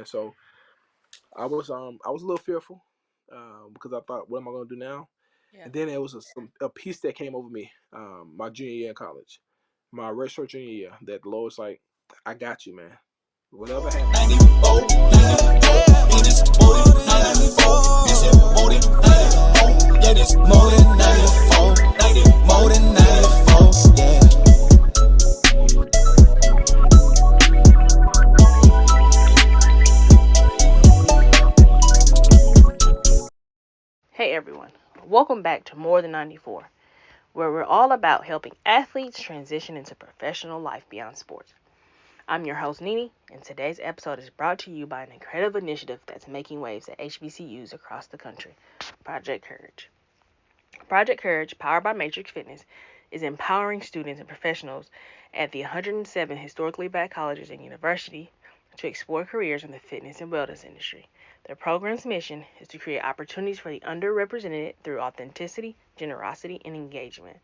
And so I was a little fearful because I thought, what am I going to do now? Yeah. And then there was a peace that came over me my junior year in college, my redshirt junior year, that the Lord's like, I got you, man. Whatever happens. 94, 94, it is more than 94. This is more than 94. Yeah, this more than 94. 90, more than 94. Yeah. Hey everyone, welcome back to More Than 94, where we're all about helping athletes transition into professional life beyond sports. I'm your host Nini, and today's episode is brought to you by an incredible initiative that's making waves at HBCUs across the country, Project Courage. Project Courage, powered by Matrix Fitness, is empowering students and professionals at the 107 historically black colleges and universities to explore careers in the fitness and wellness industry. Their program's mission is to create opportunities for the underrepresented through authenticity, generosity, and engagement.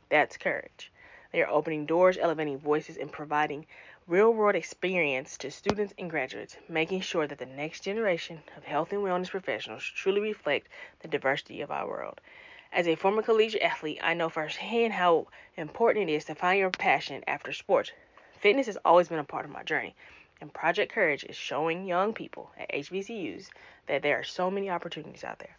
That's courage. They are opening doors, elevating voices, and providing real-world experience to students and graduates, making sure that the next generation of health and wellness professionals truly reflect the diversity of our world. As a former collegiate athlete, I know firsthand how important it is to find your passion after sports. Fitness has always been a part of my journey, and Project Courage is showing young people at HBCUs that there are so many opportunities out there,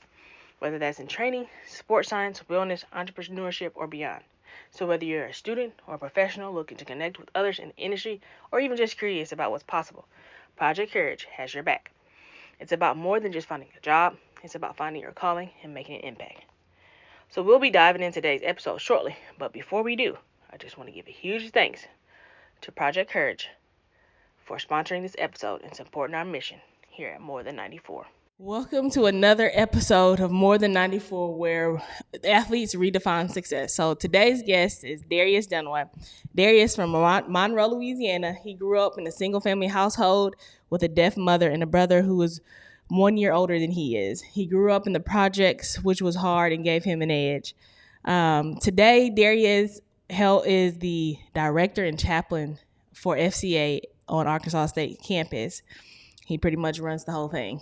whether that's in training, sports science, wellness, entrepreneurship, or beyond. So whether you're a student or a professional looking to connect with others in the industry, or even just curious about what's possible, Project Courage has your back. It's about more than just finding a job. It's about finding your calling and making an impact. So we'll be diving into today's episode shortly, but before we do, I just want to give a huge thanks to Project Courage for sponsoring this episode and supporting our mission here at More Than 94. Welcome to another episode of More Than 94, where athletes redefine success. So today's guest is Darius Dunlap. Darius from Monroe, Louisiana. He grew up in a single-family household with a deaf mother and a brother who was 1 year older than he is. He grew up in the projects, which was hard and gave him an edge. Today, Darius is the director and chaplain for FCA on Arkansas State campus. He pretty much runs the whole thing.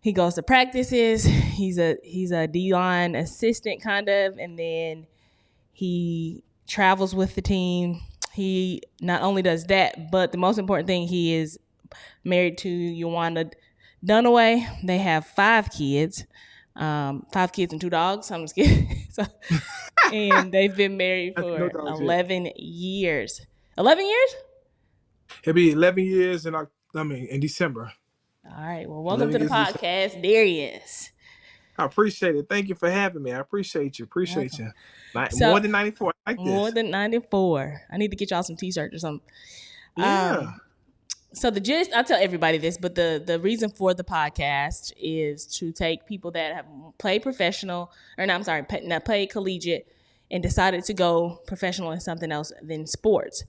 He goes to practices. He's a D-line assistant kind of, and then he travels with the team. He not only does that, but the most important thing, he is married to Yawanda Dunaway. They have 5 kids, 5 kids and 2 dogs. I'm just kidding. And they've been married for 11 years. 11 years? It'll be 11 years in December. All right. Well, welcome to the podcast, Darius. I appreciate it. Thank you for having me. I appreciate you. More than 94. I like this. More than 94. I need to get y'all some t-shirts or something. Yeah. So the gist, I tell everybody this, but the reason for the podcast is to take people that have played played collegiate and decided to go professional in something else than sports.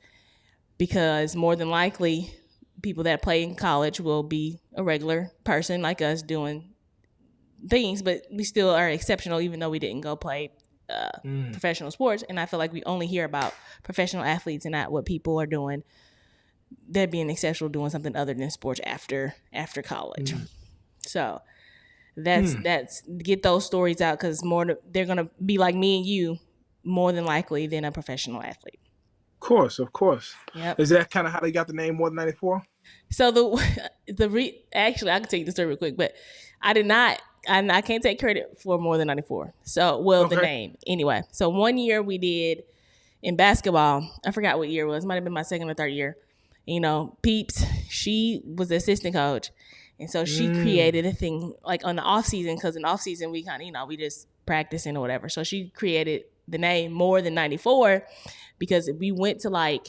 Because more than likely, people that play in college will be a regular person like us doing things, but we still are exceptional even though we didn't go play professional sports. And I feel like we only hear about professional athletes and not what people are doing. They're being exceptional doing something other than sports after college. So that's get those stories out, because they're gonna be like me and you more than likely than a professional athlete. Of course. Yep. Is that kind of how they got the name More Than 94? So actually, I can tell you the story real quick, but I did not. I can't take credit for More Than 94. So, the name anyway. So 1 year we did in basketball. I forgot what year it was. It might have been my second or third year. You know, Peeps, she was the assistant coach. And so she created a thing like on the off season, because in off season we kind of, we just practicing or whatever. So she created the name More Than 94 because we went to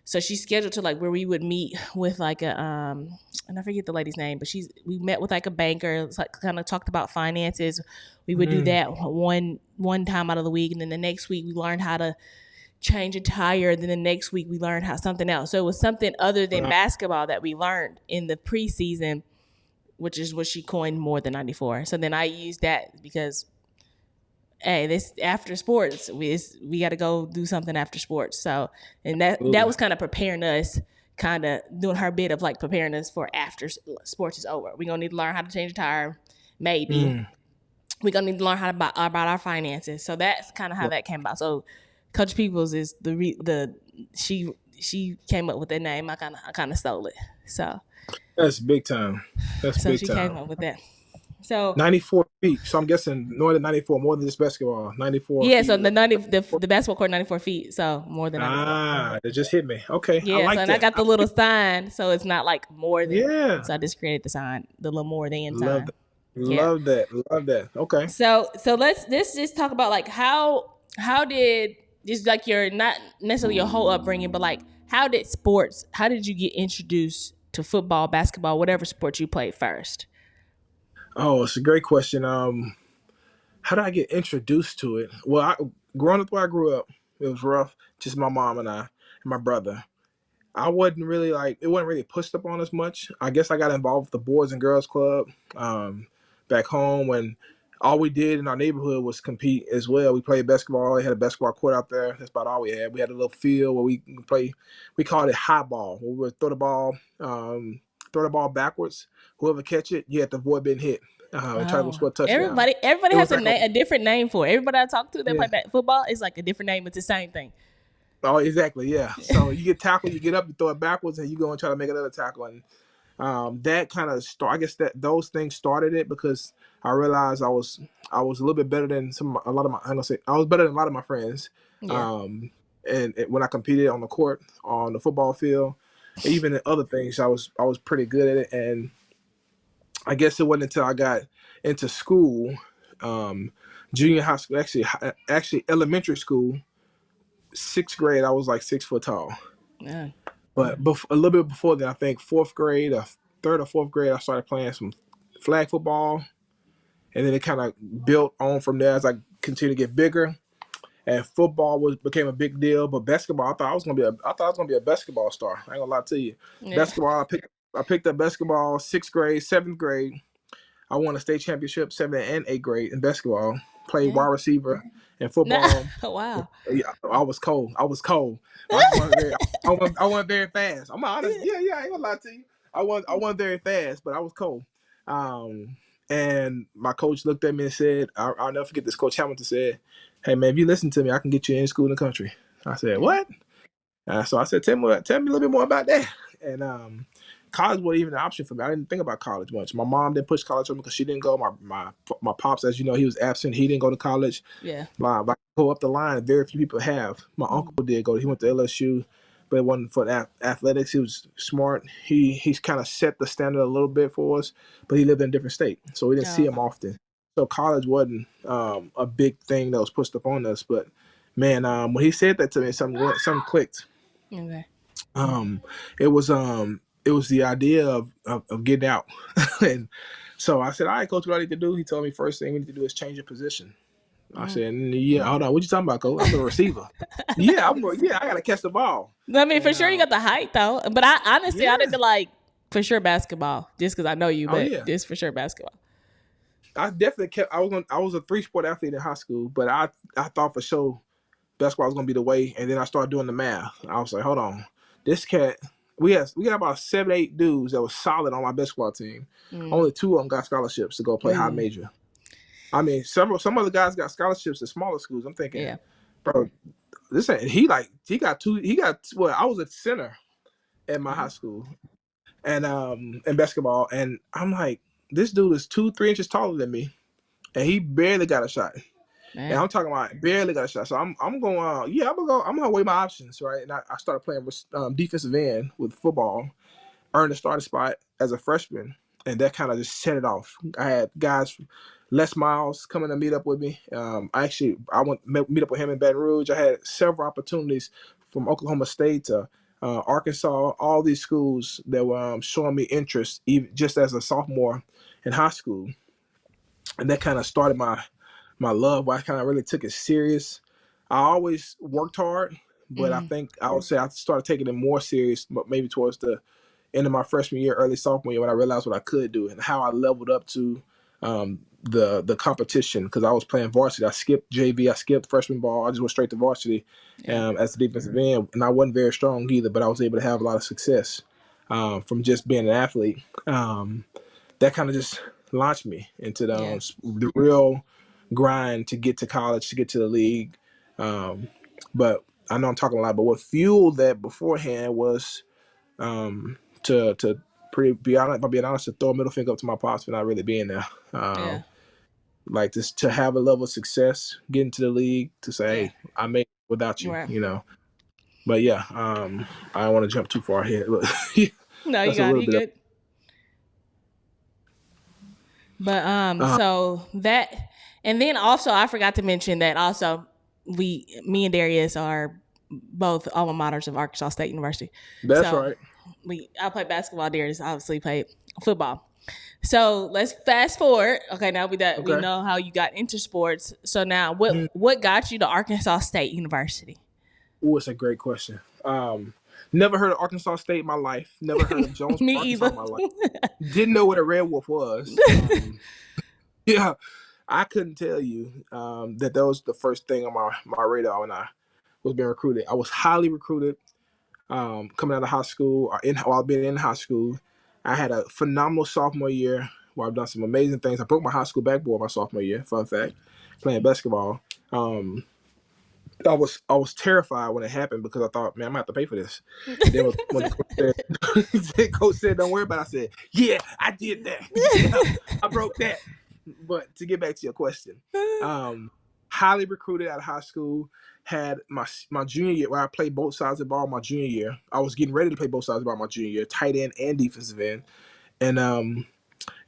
so she's scheduled to where we would meet with and I forget the lady's name, but we met with a banker, kind of talked about finances. We would do that one time out of the week. And then the next week we learned how to change a tire. Then the next week we learned how something else. So it was something other than basketball that we learned in the preseason, which is what she coined More Than 94. So then I used that because, hey, this after sports, we got to go do something after sports. So, and that was kind of preparing us kind of doing her bit of like preparing us for after sports is over. We're gonna need to learn how to change a tire, maybe. We're gonna need to learn how to about our finances. So that's kind of how that came about. So Coach Peoples is she came up with that name. I kind of stole it. So That's big time. That's big she time. came up with that. So 94 feet. So I'm guessing more than 94, more than just basketball. 94 yeah, feet. so the basketball court 94 feet, so more than 94. It just hit me. Okay, I Yeah, so like and I that. got the little sign, so it's not like more than. Yeah, So I just created the sign, the little more than love sign. that. Yeah. Love that. Love that. Okay. So let's just talk about like how did just like your not necessarily your whole upbringing, but like how did you get introduced to football, basketball, whatever sport you played first? Oh, it's a great question. How did I get introduced to it? Well, growing up where I grew up, it was rough. Just my mom and I and my brother. I wasn't really it wasn't really pushed up on us much. I guess I got involved with the Boys and Girls Club back home when all we did in our neighborhood was compete as well. We played basketball. They had a basketball court out there. That's about all we had. We had a little field where we could play. We called it high ball. We would throw the ball backwards. Whoever catch it, you had to avoid being hit and try to go Oh, score a touchdown. everybody It has was like a different name for it. Everybody I talk to that yeah. play football is like a different name. It's the same thing. Oh, exactly, yeah. So you get tackled, you get up, you throw it backwards, and you go and try to make another tackle. And that kind of I guess that those things started it because I realized I was a little bit better than I was better than a lot of my friends. Yeah. And when I competed on the court, on the football field, even in other things, I was pretty good at it. And I guess it wasn't until I got into school, junior high school, actually elementary school. 6th grade, I was like 6 foot tall. Yeah. But a little bit before that, I think 4th grade, or 3rd or 4th grade, I started playing some flag football, and then it kind of built on from there as I continued to get bigger. And football became a big deal, but basketball, I thought I was gonna be a basketball star. I ain't gonna lie to you. Yeah. Basketball, I picked up basketball 6th grade, 7th grade. I won a state championship 7th and 8th grade in basketball. Played wide receiver in football. Wow. Yeah, I was cold. I wasn't very fast. I'm honest. Yeah, I ain't gonna lie to you. I wasn't very fast, but I was cold. And my coach looked at me and said, I'll never forget this. Coach Hamilton said, "Hey man, if you listen to me, I can get you any school in the country." I said, "What?" So I said, "Tell me a little bit more about that." And college wasn't even an option for me. I didn't think about college much. My mom didn't push college for me because she didn't go. My pops, as you know, he was absent. He didn't go to college. Yeah. I go up the line, very few people have. My uncle did go. He went to LSU, but it wasn't for athletics. He was smart. He's kind of set the standard a little bit for us, but he lived in a different state, so we didn't see him often. So college wasn't a big thing that was pushed upon us. But man, when he said that to me, something clicked. Okay. It was the idea of getting out. And so I said, "All right, coach, what I need to do?" He told me first thing we need to do is change your position. I said, "Yeah, hold on. What you talking about, coach? I'm a receiver." I got to catch the ball. I mean, for sure you got the height though. But I honestly, I didn't like for sure basketball just because I know you, but just for sure basketball. I definitely kept. I was a 3-sport athlete in high school, but I thought for sure basketball was gonna be the way. And then I started doing the math. I was like, hold on, this cat. We got about 7, 8 dudes that was solid on my basketball team. Only 2 of them got scholarships to go play high major. I mean, some other guys got scholarships at smaller schools. I'm thinking, bro, this ain't he got 2. Well, I was a center at my high school, and in basketball, and I'm like, this dude is 2-3 inches taller than me, and he barely got a shot. Man. And I'm talking about barely got a shot. So I'm going. I'm gonna weigh my options, right? And I started playing defensive end with football, earned a starting spot as a freshman, and that kind of just set it off. I had guys, Les Miles, coming to meet up with me. I went meet up with him in Baton Rouge. I had several opportunities from Oklahoma State to Arkansas, all these schools that were showing me interest, even just as a sophomore in high school, and that kind of started my love. I kind of really took it serious. I always worked hard, but I think I would say I started taking it more serious, maybe towards the end of my freshman year, early sophomore year, when I realized what I could do and how I leveled up to the competition because I was playing varsity. I skipped JV, I skipped freshman ball. I just went straight to varsity as a defensive end, and I wasn't very strong either, but I was able to have a lot of success from just being an athlete. That kind of just launched me into the real grind to get to college, to get to the league. But I know I'm talking a lot, but what fueled that beforehand was to be honest, if I'm being honest, to throw a middle finger up to my pops for not really being there. Like this, to have a level of success, get into the league, to say, hey, I made it without you, you know. But yeah, I don't want to jump too far ahead. But no, you got it. You good. But so that, and then also I forgot to mention that also me and Darius are both alma maters of Arkansas State University. That's right. I played basketball. Darius obviously played football. So let's fast forward. Okay, now we know how you got into sports. So now, what got you to Arkansas State University? Oh, it's a great question. Never heard of Arkansas State in my life. Never heard of Jones Me Arkansas either. in my life. Didn't know what a Red Wolf was. Yeah, I couldn't tell you that was the first thing on my radar when I was being recruited. I was highly recruited coming out of high school, while being in high school. I had a phenomenal sophomore year where I've done some amazing things. I broke my high school backboard my sophomore year, fun fact, playing basketball. I was terrified when it happened because I thought, man, I'm gonna have to pay for this. Then when the coach said, "Don't worry about it," I said, "Yeah, I did that. Yeah, I broke that." But to get back to your question, highly recruited out of high school. Had my junior year where I played both sides of the ball. My junior year, I was getting ready to play both sides of the ball. My junior year, tight end and defensive end, and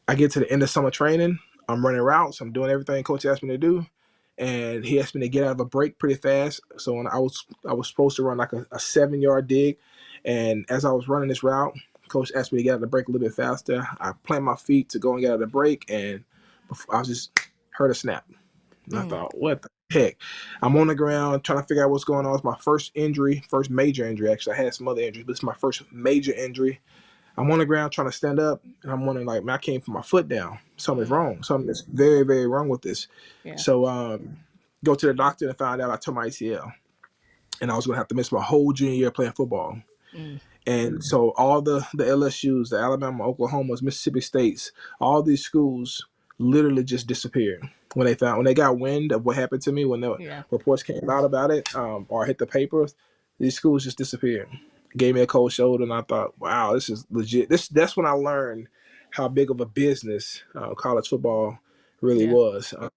I get to the end of summer training. I'm running routes. I'm doing everything coach asked me to do. And he asked me to get out of a break pretty fast. So when I was supposed to run like a 7-yard dig. And as I was running this route, coach asked me to get out of the break a little bit faster. I planted my feet to go and get out of the break. And I just heard a snap. And I thought, what the heck? I'm on the ground trying to figure out what's going on. It's my first major injury, actually. I had some other injuries, but it's my first major injury. I'm on the ground trying to stand up, and I'm wondering, like, man, I can't put my foot down. Something's wrong. Something is very, very wrong with this. Yeah. So go to the doctor and find out I tore my ACL. And I was going to have to miss my whole junior year playing football. And so all the LSUs, the Alabama, Oklahomas, Mississippi States, all these schools literally just disappeared. When they got wind of what happened to me, when the reports came out about it or hit the papers, these schools just disappeared. Gave me a cold shoulder, and I thought, wow, this is legit. That's when I learned how big of a business college football really was, or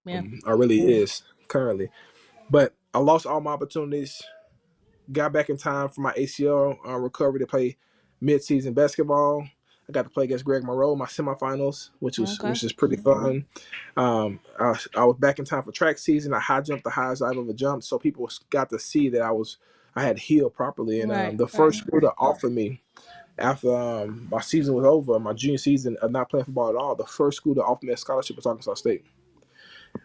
really is currently. But I lost all my opportunities. Got back in time for my ACL recovery to play mid-season basketball. I got to play against Greg Monroe in my semifinals, which is pretty fun. I was back in time for track season. I high jumped the highest I've ever jumped, so people got to see that I had healed properly. And the first school to offer me after my season was over, my junior season of not playing football at all, the first school to offer me a scholarship was Arkansas State.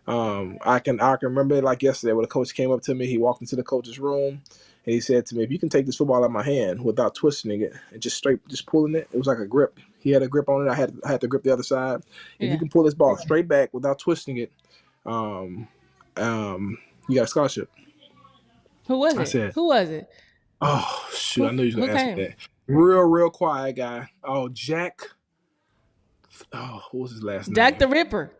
I can remember it like yesterday when the coach came up to me. He walked into the coach's room and he said to me, "If you can take this football out of my hand without twisting it and just pulling it," it was like a grip. He had a grip on it. I had to grip the other side. If you can pull this ball straight back without twisting it, you got a scholarship. Who was it? Oh, shoot. I knew you was going to ask me that. Real quiet guy. Oh, Jack. Oh, what was his last name? Jack the Ripper.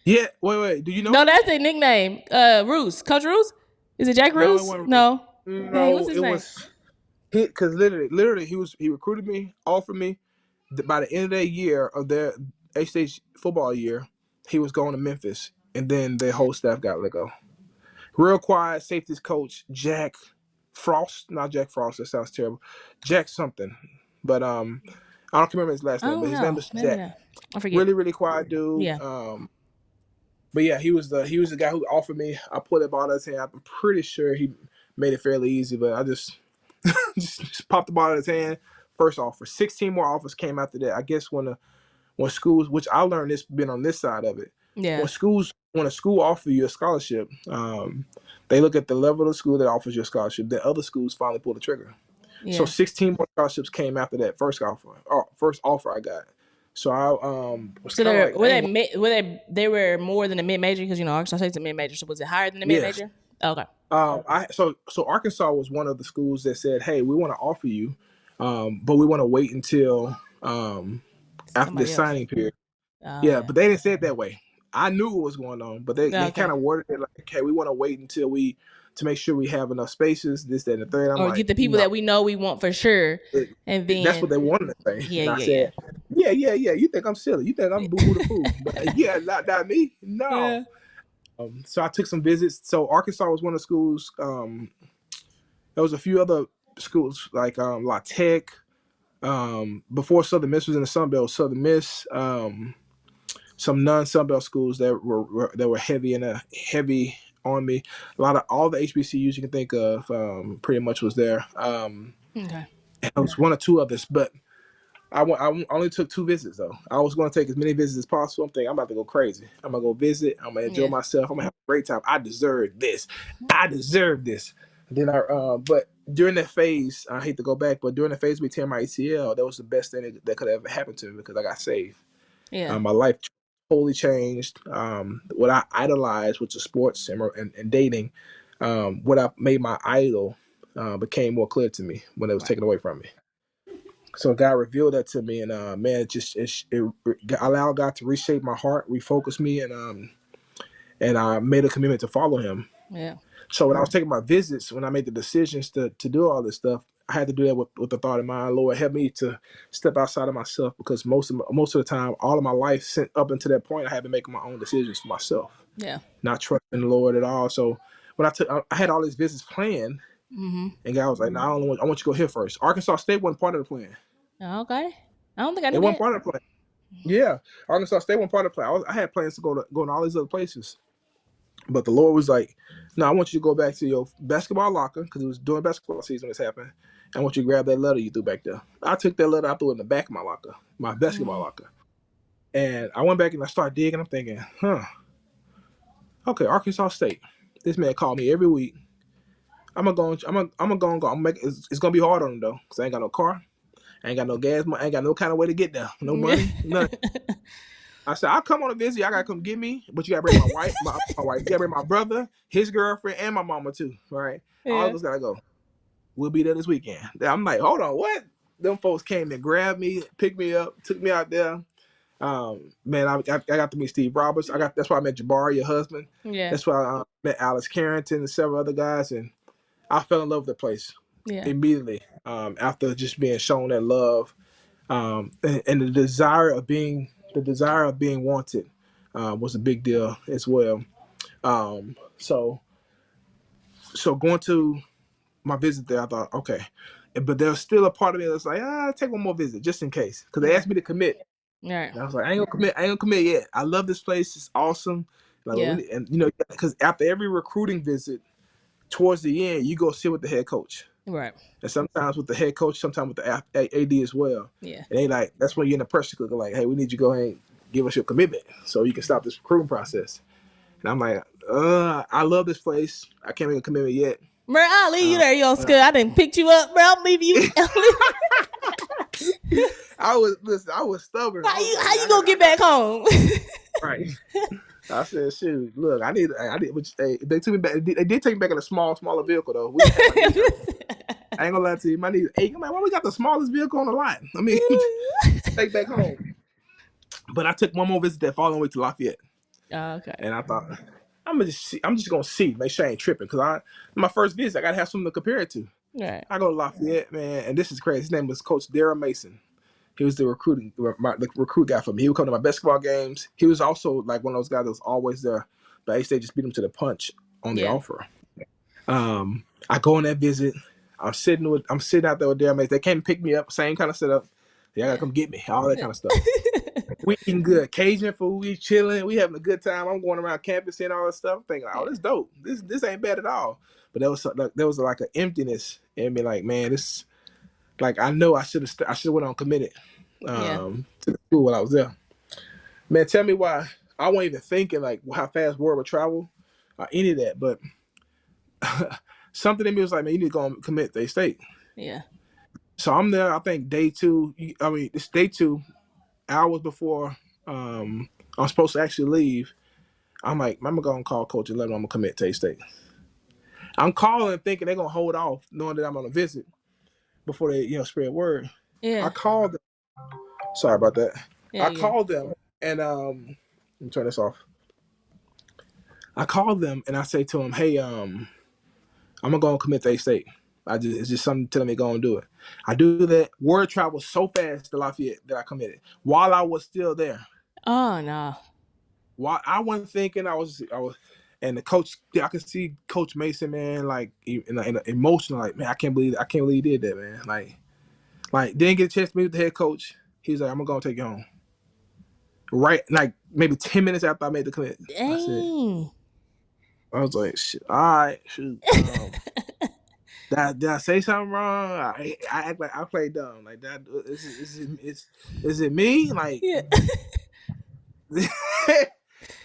Yeah. Wait. Do you know? No, that's their nickname. Roos. Coach Roos? Is it Jack Roos? No. Hey, what's his name? Because literally, he recruited me, offered me. By the end of that year of their A-State football year, he was going to Memphis. And then their whole staff got let go. Real quiet safeties coach, Jack Frost. Not Jack Frost. That sounds terrible. Jack something. But I don't remember his last name. But his name was Jack. I forget. Really, really quiet dude. Yeah. But yeah, he was the guy who offered me. I pulled that ball out of his hand. I'm pretty sure he made it fairly easy, but I just just popped the ball out of his hand. First offer. 16 more offers came after that. I guess when schools, which I learned this being on this side of it. Yeah. When a school offers you a scholarship, they look at the level of the school that offers you a scholarship. The other schools finally pull the trigger. Yeah. So 16 more scholarships came after that first offer I got. So I was So kind of they like, dang, they were more than a mid major because Arkansas State's a mid major. So was it higher than a mid yes. major? Okay. So Arkansas was one of the schools that said, hey, we want to offer you, but we want to wait until after the Somebody else. signing period. Oh Yeah, yeah. but they didn't say it that way. I knew what was going on, but they Okay. kind of worded it like, okay, we want to wait until to make sure we have enough spaces, this, that, and the third. I'm Or like, get the people no, that we know we want for sure, and that's what then they wanted to say. yeah, And I yeah, yeah, said, yeah. You think I'm silly? You think I'm boo boo the fool? But yeah, not me. No. yeah. So I took some visits. So Arkansas was one of the schools. There was a few other schools like La Tech. Before Southern Miss was in the Sun Belt, Southern Miss. Some non-Sun Belt schools that were heavy on me. A lot of all the HBCUs you can think of pretty much was there. Okay. It was one or two others, but I only took 2 visits though. I was going to take as many visits as possible. I'm thinking I'm about to go crazy. I'm gonna go visit. I'm gonna enjoy Yeah. myself. I'm gonna have a great time. I deserve this. I deserve this. And then but during that phase, I hate to go back, but during the phase between my ACL, that was the best thing that could ever happen to me because I got saved. Yeah. My life totally changed. What I idolized, which is sports and dating, what I made my idol became more clear to me when it was Right. taken away from me. So God revealed that to me, and man, it allowed God to reshape my heart, refocus me, and I made a commitment to follow Him. Yeah. So when I was taking my visits, when I made the decisions to do all this stuff, I had to do that with the thought in mind. Lord, help me to step outside of myself because most of the time, all of my life up until that point, I had been making my own decisions for myself, Yeah. not trusting the Lord at all. So when I had all these visits planned, Mm-hmm. and God was like, "No, I want you to go here first." Arkansas State wasn't part of the plan. Okay. I don't think I It knew wasn't that. part of the plan. Yeah, Arkansas State wasn't part of the plan. I had plans to go to all these other places. But the Lord was like, "No, I want you to go back to your basketball locker because it was during basketball season when this happened. I want you to grab that letter you threw back there." I took that letter, I threw it in the back of my locker, my basketball Mm. locker, and I went back and I started digging. I'm thinking, okay, Arkansas State. This man called me every week. I'm gonna go. I'm gonna go. It's gonna be hard on him though, cause I ain't got no car, I ain't got no gas, I ain't got no kind of way to get there, no money, nothing. I said, I'll come on a visit. I gotta come get me, but you gotta bring my wife, my wife. You gotta bring my brother, his girlfriend, and my mama too. All right, all Yeah. of us gotta go. We'll be there this weekend. I'm like, hold on, what? Them folks came and grabbed me, picked me up, took me out there. Man, I got to meet Steve Roberts. That's why I met Jabari, your husband. Yeah. That's why I met Alice Carrington and several other guys, and I fell in love with the place Yeah. immediately. After just being shown that love, and the desire of being wanted was a big deal as well. So going to my visit there, I thought, okay, but there's still a part of me that's like, take one more visit just in case, because they Yeah. asked me to commit, Right. and I was like, I ain't gonna commit. I ain't gonna commit yet. I love this place. It's awesome. Like, Yeah. and because after every recruiting visit, towards the end, you go sit with the head coach. Right. And sometimes with the head coach, sometimes with the AD as well. Yeah. And they like, that's when you're in the pressure cooker, like, hey, we need you to go ahead and give us your commitment so you can stop this recruiting process. And I'm like, I love this place. I can't make a commitment yet. Bro, I'll leave you there. You on school. I didn't pick you up, bro. I'm leaving you. I was stubborn. How you gonna get back home? Right. I said, shoot, look, I need, which, hey, they took me back. They did take me back in a smaller vehicle though. We had my knees I ain't gonna lie to you. My knees ache. I'm like, why we got the smallest vehicle on the lot? I mean, take back home. But I took one more visit that following week to Lafayette. Oh, okay. And I thought, I'm just gonna see, make sure I ain't tripping, because my first visit, I gotta have something to compare it to. Right. I go to Lafayette, man, and this is crazy. His name was Coach Darius Mason. He was the recruit guy for me. He would come to my basketball games. He was also like one of those guys that was always there, but they just beat him to the punch on the offer. I go on that visit. I'm sitting out there with Darius Mason. They came to pick me up, same kind of setup. Y'all gotta come get me, all that kind of stuff. We eating good Cajun food, we chilling, we having a good time. I'm going around campus and all that stuff. I'm thinking, oh, this dope. This ain't bad at all. But there was like an emptiness in me, like, man, this, like, I know I should have went on committed to the school when I was there. Man, tell me why I wasn't even thinking like how fast word would travel, or any of that. But something in me was like, man, you need to go and commit to state. Yeah. So I'm there. I think day 2. I mean, it's day 2. hours before I'm supposed to actually leave, I'm like, I'm gonna go and call coach and let him know I'm gonna commit to A-State. I'm calling thinking they're gonna hold off, knowing that I'm on a visit before they, spread word. I Yeah. called them. Sorry about that. Yeah. I Yeah. called them and let me turn this off. I called them and I say to them, hey, I'm gonna go and commit to A-State. It's just something telling me to go and do it. I do that. Word travels so fast to Lafayette that I committed while I was still there. Oh no. While I wasn't thinking, I was, and the coach, I could see Coach Mason, man, like in emotional, like, man, I can't believe he did that, man. Like didn't get a chance to meet with the head coach. He's like, I'm gonna take you home. Right, like maybe 10 minutes after I made the commit. Dang. I was like, shit, all right, shoot. Did I say something wrong? I act like I played dumb. Like that is it me? Like Yeah.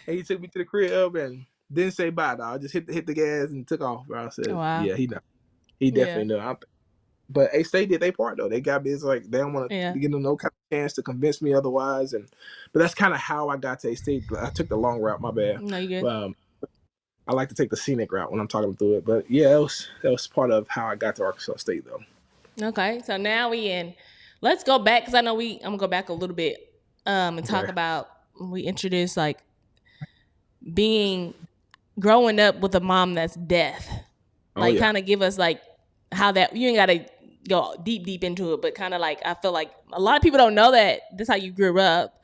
and he took me to the crib and didn't say bye, dog. I just hit the gas and took off, bro. I said, Wow. yeah, he definitely Yeah. knew. But A-State did their part though. They got me. It's like they don't want to Yeah. give them no kind of chance to convince me otherwise. But that's kind of how I got to A-State. I took the long route. My bad. No, you good. I like to take the scenic route when I'm talking through it. But yeah, that was part of how I got to Arkansas State though. Okay, so now we in. Let's go back because I know I'm gonna go back a little bit and talk about we introduced like growing up with a mom that's deaf. Like kind of give us like how that you ain't gotta go deep into it, but kind of like I feel like a lot of people don't know that this is how you grew up.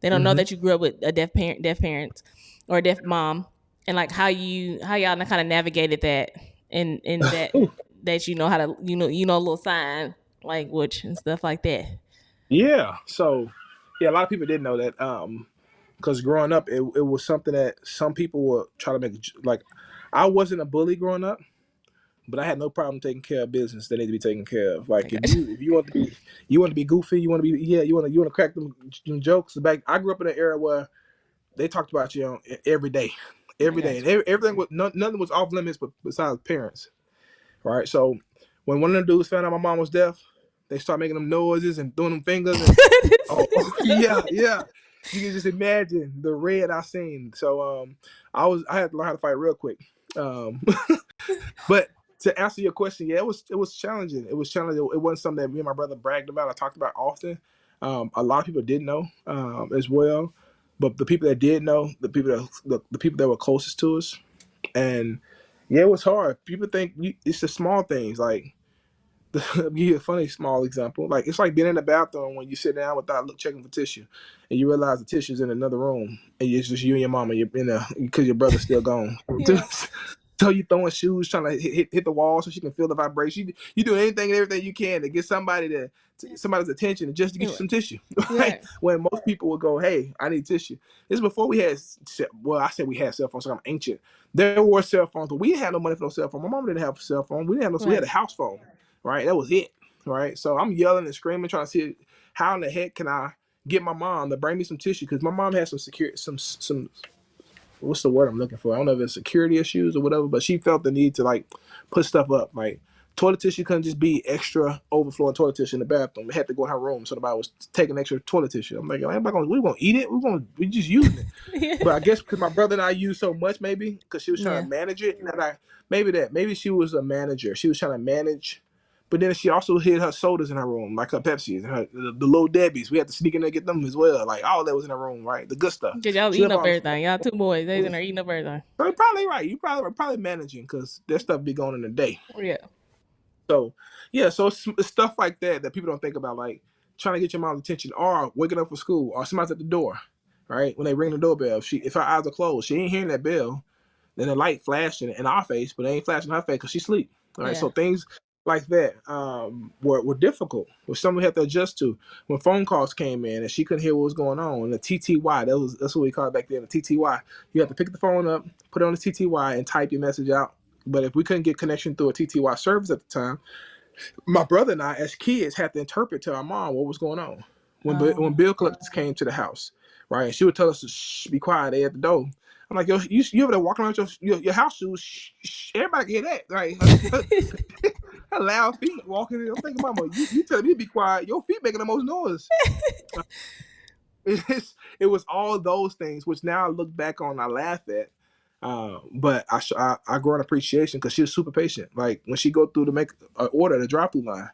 They don't know that you grew up with a deaf parents or a deaf mom, and like how y'all kind of navigated that in that that you know how to you know a little sign language and stuff like that. Yeah. So yeah, a lot of people didn't know that. Because growing up, it was something that some people would try to make like. I wasn't a bully growing up, but I had no problem taking care of business that need to be taken care of. Like if you want to be goofy, you want to crack them jokes. I grew up in an era where they talked about you every day, and everything was nothing was off limits, but besides parents, right? So when one of them dudes found out my mom was deaf, they start making them noises and throwing them fingers. And, yeah. You can just imagine the red I seen. So I had to learn how to fight real quick. But to answer your question, yeah, it was challenging. It was challenging. It wasn't something that me and my brother bragged about. I talked about often. A lot of people didn't know as well, but the people that did know, the people that were closest to us, and yeah, it was hard. People think it's the small things like. I'll give you a funny small example. Like it's like being in the bathroom when you sit down without checking for tissue, and you realize the tissue's in another room, and it's just you and your mama. You're in there because your brother's still gone. Yeah. So you throwing shoes, trying to hit the wall so she can feel the vibration. You do anything and everything you can to get somebody's attention and just to get you some tissue. Right? Yeah. When most people would go, "Hey, I need tissue." This is before we had. Well, I said we had cell phones, so I'm ancient. There were cell phones, but we didn't have no money for no cell phone. My mom didn't have a cell phone. We didn't have no. So we had a house phone. Right, that was it. Right, so I'm yelling and screaming, trying to see how in the heck can I get my mom to bring me some tissue because my mom has some what's the word I'm looking for? I don't know if it's security issues or whatever, but she felt the need to like put stuff up. Like toilet tissue couldn't just be extra overflowing toilet tissue in the bathroom. It had to go in her room, so nobody was taking extra toilet tissue. I'm like, we gonna eat it? We just using it. Yeah. But I guess because my brother and I used so much, maybe because she was trying to manage it, and maybe she was a manager. She was trying to manage. But then she also hid her sodas in her room, like her Pepsis, and the Little Debbies. We had to sneak in there and get them as well. Like all that was in her room, right? The good stuff. Cause y'all eating up everything. Y'all two boys, they in there eating up everything. So you're probably right. You probably managing because that stuff be going in a day. Yeah. So yeah, so it's stuff like that people don't think about, like trying to get your mom's attention, or waking up for school, or somebody's at the door, right? When they ring the doorbell, if her eyes are closed, she ain't hearing that bell. Then the light flashing in our face, but they ain't flashing her face because she sleep. All right, so things like that were difficult. Was something we had to adjust to. When phone calls came in and she couldn't hear what was going on, and the TTY, that's what we called it back then, the TTY. You have to pick the phone up, put it on the TTY, and type your message out. But if we couldn't get connection through a TTY service at the time, my brother and I, as kids, had to interpret to our mom what was going on. When bill collectors came to the house, right, and she would tell us to shh, be quiet. They at the door. I'm like, yo, you over there walking around your house shoes? Shh, everybody can hear that, right? Her loud feet walking in. I'm thinking, Mama, you telling me to be quiet? Your feet making the most noise. It was all those things, which now I look back on, I laugh at. But I grow an appreciation because she was super patient. Like when she go through to make an order at the drive-through line,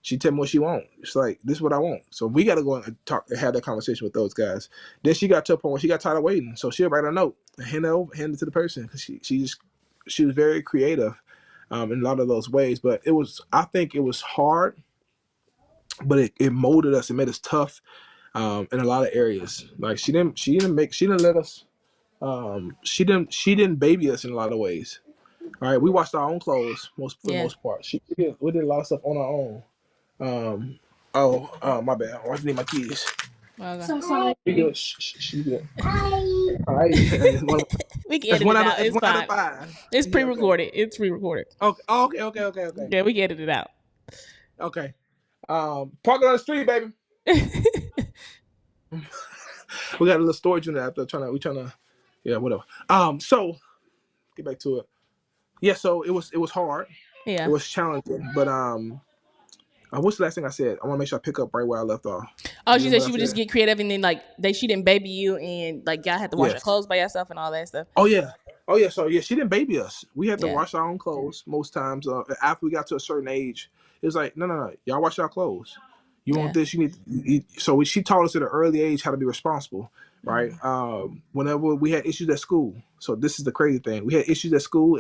she tell me what she want. It's like, this is what I want. So we got to go and talk and have that conversation with those guys. Then she got to a point where she got tired of waiting, so she'll write a note and hand it to the person because she was very creative in a lot of those ways. But I think it was hard, but it molded us. It made us tough in a lot of areas. Like she didn't let us. She didn't baby us in a lot of ways. All right, we washed our own clothes for the Yeah. most part. We did a lot of stuff on our own. My bad. I need my keys. Okay. So sorry. We good. She good. All right. It's We can edit one it out of out. it's It's one out of fine. five. It's Yeah. Okay. pre-recorded. It's pre-recorded. Okay. Oh, okay. Yeah, we can edit it out. Okay. Park it on the street, baby. We got a little storage unit out there trying to, yeah, whatever. So get back to it. Yeah, so it was hard. Yeah. It was challenging, but what's the last thing I said? I want to make sure I pick up right where I left off. Oh, she said she would just get creative, and then like she didn't baby you, and like y'all had to wash your Yes. clothes by yourself and all that stuff. Oh yeah. So yeah, she didn't baby us. We had to Yeah. wash our own clothes most times. After we got to a certain age, it was like, no, y'all wash your clothes. You want this? You need. So she taught us at an early age how to be responsible, right? Whenever we had issues at school, so this is the crazy thing: we had issues at school,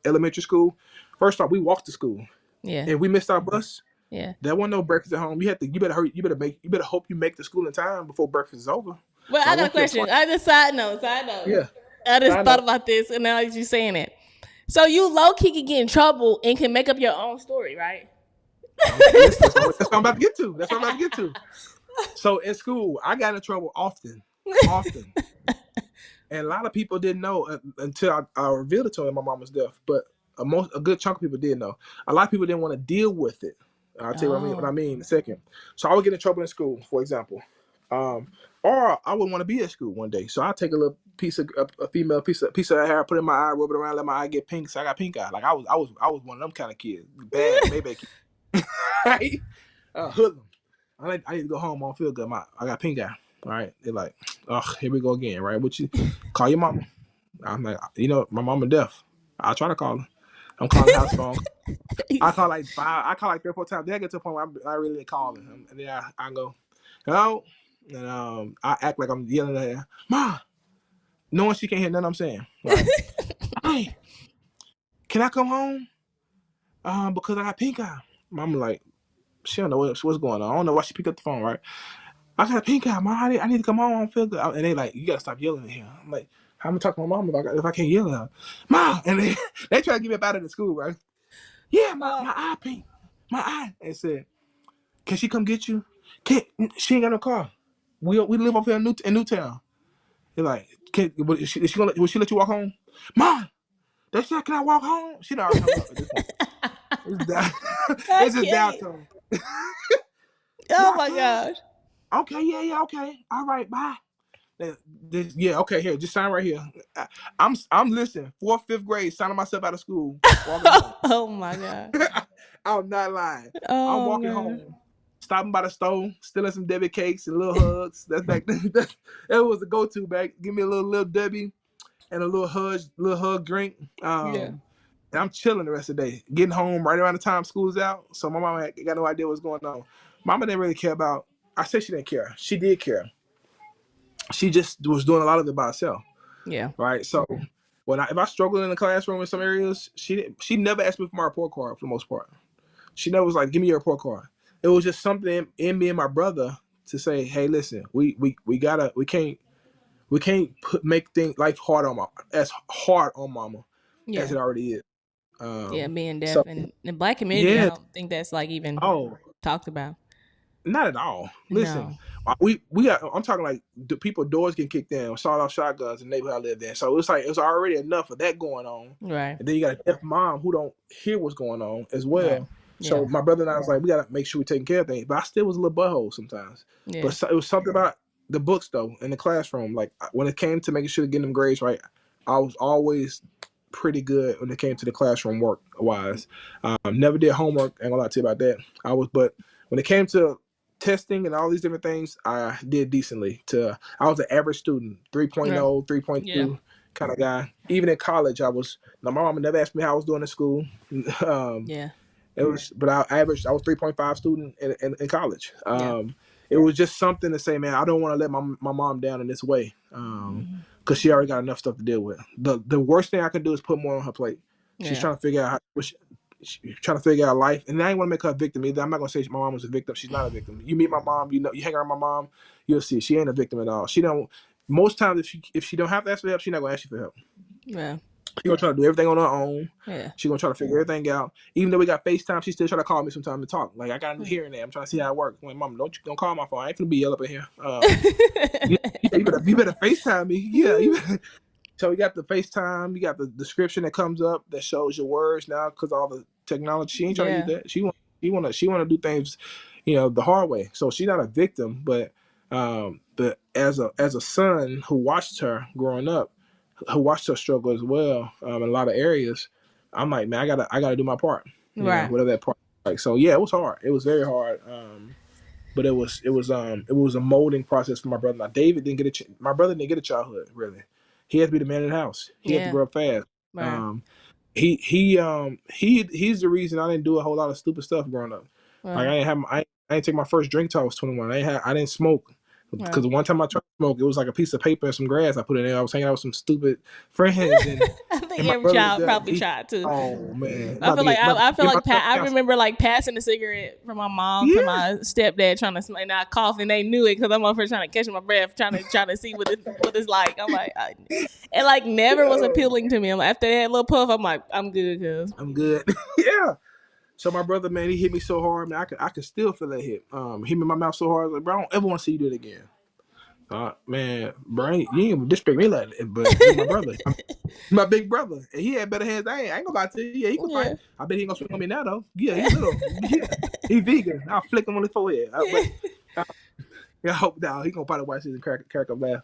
elementary school. First off, we walked to school. Yeah. If we missed our bus, Yeah. there wasn't no breakfast at home. You better hurry. You better hope you make the school in time before breakfast is over. Well, So I got a question. I just side note. Yeah. I just Side thought note. about this, and now that you're saying it, so you low key can get in trouble and can make up your own story, right? That's what I'm about to get to. So in school, I got in trouble often, and a lot of people didn't know until I revealed it to them. My mom was deaf, but a good chunk of people did know. A lot of people didn't want to deal with it. I'll tell you what I mean in a second. So I would get in trouble in school, for example, or I would want to be at school one day. So I'll take a little piece of a female piece of hair, put it in my eye, rub it around, let my eye get pink. So I got pink eye. Like I was one of them kind of kids, bad baby kid. Right? Hoodlum. I need to go home. I don't feel good. I got pink eye. All right. They're like, here we go again. Right? What you call your mama? I'm like, my mama deaf. I'll try to call her. I'm calling the house phone. I call like 3 or 4 times. Then I get to a point where I really didn't call her. And then I go, hello? And I act like I'm yelling at her, Ma, knowing she can't hear nothing I'm saying. Right? Hey, can I come home? Because I got pink eye. Mama like, she don't know what's going on. I don't know why she picked up the phone, right? I got a pink eye, Ma. I need to come home. I don't feel good. And they like, you gotta stop yelling at him. I'm like, how am I talking to my mom if I can't yell at her? Ma! And they try to get me up out of the school, right? Yeah, my eye pink. My eye. They said, can she come get you? She ain't got no car. We live up here in Newtown. They're like, will she let you walk home? Ma! They said, can I walk home? She done already hung up at this point. It's just down tone. Oh my gosh. Okay, yeah, okay. All right, bye. Yeah, okay, here, just sign right here. I'm listening. 4th, 5th grade, signing myself out of school. Walking home. Oh my god. I'm not lying. Oh, I'm walking home, stopping by the store, stealing some Debbie cakes and little hugs. That's back then. That was the go-to back. Give me a little Debbie and a little hug drink. And I'm chilling the rest of the day. Getting home right around the time school's out. So my mama got no idea what's going on. Mama didn't really care about. I said she didn't care. She did care. She just was doing a lot of it by herself. Yeah. Right. So if I struggled in the classroom in some areas, she never asked me for my report card for the most part. She never was like, give me your report card. It was just something in me and my brother to say, hey, listen, we can't make life hard on mama as it already is. Being deaf and the Black community, I don't think that's like even talked about. Not at all. Listen, I'm talking like the people doors getting kicked in, sawed-off shotguns in the neighborhood I lived in. So it's like it's already enough of that going on. Right. And then you got a deaf mom who don't hear what's going on as well. Right. So Yeah. my brother and I was like, we gotta make sure we're taking care of things. But I still was a little butthole sometimes. Yeah. But it was something about the books though in the classroom. Like when it came to making sure to get them grades right, I was always pretty good when it came to the classroom work wise. Never did homework. Ain't gonna lie to you about that. But when it came to testing and all these different things, I did decently. I was an average student, 3.0, 3.2 kind of guy. Even in college, my mom never asked me how I was doing in school. um, but I was 3.5 student in college. It was just something to say, man, I don't want to let my mom down in this way. Because she already got enough stuff to deal with. The worst thing I could do is put more on her plate. She's trying to figure out she's trying to figure out life, and I ain't want to make her a victim either. I'm not gonna say my mom was a victim. She's not a victim. You meet my mom, you hang around my mom, you'll see she ain't a victim at all. She don't. Most times, if she don't have to ask for help, she's not gonna ask you for help. Yeah. She's gonna try to do everything on her own. Yeah. She's gonna try to figure everything out. Even though we got FaceTime, she still try to call me sometime to talk. Like, I got a new hearing aid. I'm trying to see how it works. I'm like, Mom, don't call my phone. I ain't finna be yelling up in here. You better FaceTime me. Yeah. So we got the FaceTime. You got the description that comes up that shows your words now because all the technology. She ain't trying to use that. She want to do things, the hard way. So she's not a victim, but as a son who watched her growing up, who watched her struggle as well in a lot of areas, I'm like, man, I gotta do my part. Whatever that part. Like, so yeah, it was hard. It was very hard. But it was a molding process for my brother. Now David didn't get my brother didn't get a childhood really. He had to be the man in the house. He had to grow up fast. Right. He's the reason I didn't do a whole lot of stupid stuff growing up. Right. Like I didn't take my first drink till I was 21. I didn't smoke because the one time I tried to smoke, it was like a piece of paper and some grass I put in there. I was hanging out with some stupid friends. And, I think every child probably tried to. Oh man! I remember like passing the cigarette from my mom to my stepdad trying to smoke, and I coughed and they knew it because I'm over trying to catch my breath, trying to see what it's like. I'm like, it like never was appealing to me. I'm like, after that little puff, I'm like, I'm good, cuz I'm good. Yeah. So my brother, man, he hit me so hard, man. I could still feel that hit. Hit me in my mouth so hard, like, bro, I don't ever want to see you do it again. Man, bro, you ain't disrespect me like that, but he's my brother, my big brother, and he had better hands. I ain't gonna lie to you. Yeah, he can fight. I bet he ain't gonna swing on me now though. Yeah, he's little. Yeah, he vegan. I'll flick him on his forehead. I hope that he gonna probably watch this and crack a laugh.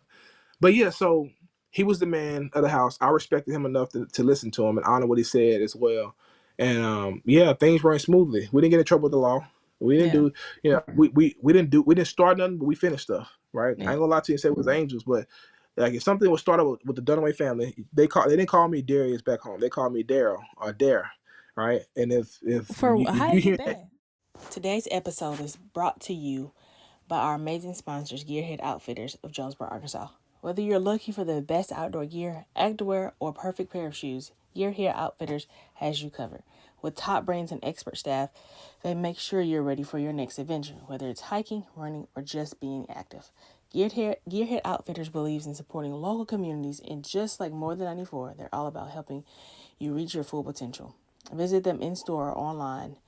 But yeah, so he was the man of the house. I respected him enough to listen to him and honor what he said as well. And things ran smoothly. We didn't get in trouble with the law. We didn't do, we didn't start nothing, but we finished stuff, right? I ain't gonna lie to you and say it was angels, but like if something was started with the Dunaway family, they didn't call me Darius back home. They called me Daryl or Dare, right? And if you hear that. Today's episode is brought to you by our amazing sponsors, Gearhead Outfitters of Jonesboro, Arkansas. Whether you're looking for the best outdoor gear, activewear, or perfect pair of shoes, Gearhead Outfitters has you covered. With top brands and expert staff, they make sure you're ready for your next adventure, whether it's hiking, running, or just being active. Gearhead Outfitters believes in supporting local communities, and just like More Than 94, they're all about helping you reach your full potential. Visit them in-store or online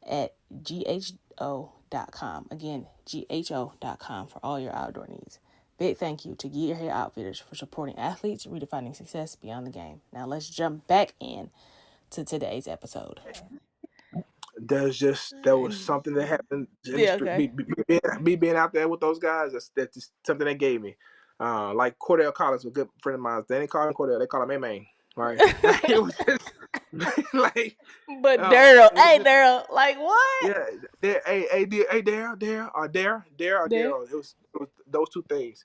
at gho.com. Again, gho.com for all your outdoor needs. Big thank you to Gearhead Outfitters for supporting athletes redefining success beyond the game. Now let's jump back in to today's episode. There was something that happened. Me being out there with those guys, that's just something they gave me. Like Cordell Collins, a good friend of mine. They didn't call him Cordell, they call him Main. Right? It was just like. But Daryl, Daryl, like what? Yeah, Daryl. It was those two things.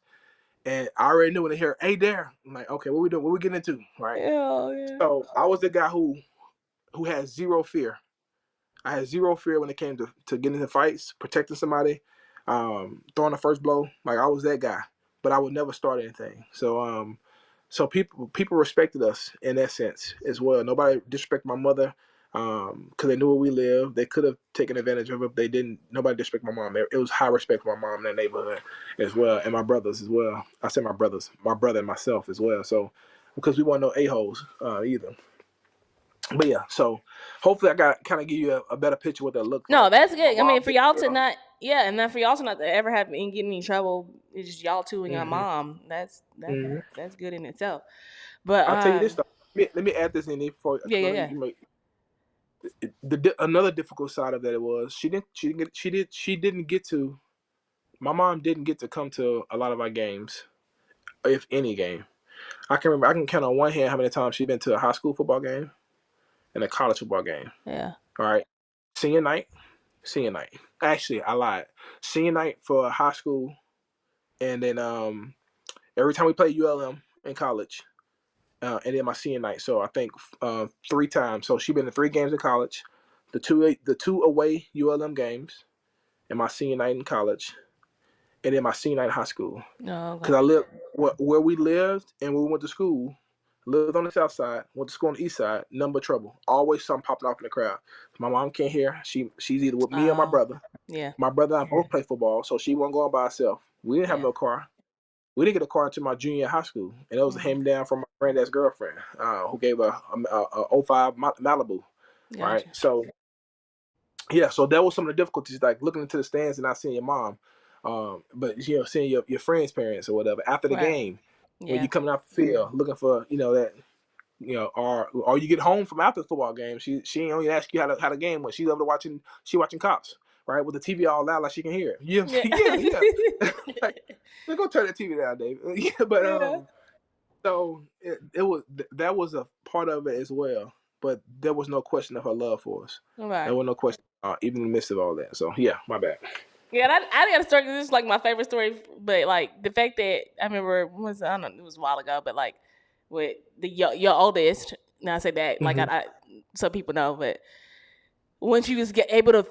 And I already knew when they hear, hey, there. I'm like, okay, what we doing? What we getting into? Right? Yeah. So I was the guy who had zero fear. I had zero fear when it came to getting into fights, protecting somebody, throwing the first blow. Like, I was that guy. But I would never start anything. So people respected us in that sense as well. Nobody disrespected my mother because they knew where we lived. They could have taken advantage of it, but they didn't. Nobody disrespected my mom. It was high respect for my mom in that neighborhood as well, and my brothers as well. I said my brothers, my brother and myself as well. So because we weren't no a-holes either. But yeah, so hopefully I got kind of give you a better picture of what that looks like. No, that's good. I mean, for y'all to not, and then for y'all to not ever have get in any trouble, it's just y'all two and your mom. That's good in itself. But I'll tell you this though. Let me add this in there before. Yeah. Another difficult side of that was my mom didn't get to come to a lot of our games, if any game. I can count on one hand how many times she's been to a high school football game and a college football game. Yeah. All right. Senior night, Senior night. Actually, I lied. Senior night for high school, and then every time we played ULM in college, and then my senior night. So I think 3 times. So she been to 3 games in college, the two away ULM games, and my senior night in college, and then my senior night in high school. Oh, Because okay. I lived where we lived and where we went to school. Lived on the south side, went to school on the east side. None but trouble. Always something popping off in the crowd. My mom can't hear. She's either with me or my Oh, brother. yeah, My brother and I both play football, so she wasn't going by herself. We didn't have yeah. no car. We didn't get a car until my junior year of high school, and it was a Hmm. hand me down from my granddad's girlfriend, who gave a 05 Malibu, right? Gotcha. So yeah, so that was some of the difficulties, like looking into the stands and not seeing your mom, but seeing your friends' parents or whatever after the Right. game when Yeah. you coming out the field looking for that. Or you get home from after the football game. She ain't only ask you how the game went. She's over watching Cops, right, with the TV all loud like she can hear it. Yeah, Yeah. yeah. Like, go turn the TV down, Dave. Yeah, but Yeah. so it was that was a part of it as well. But there was no question of her love for us. There Right. was no question, even in the midst of all that. So yeah, my bad. Yeah, and I got a story. This is like my favorite story, but like the fact that I remember I don't know, it was a while ago, but like with your oldest. Now I say that like Hmm. I some people know, but when she was able to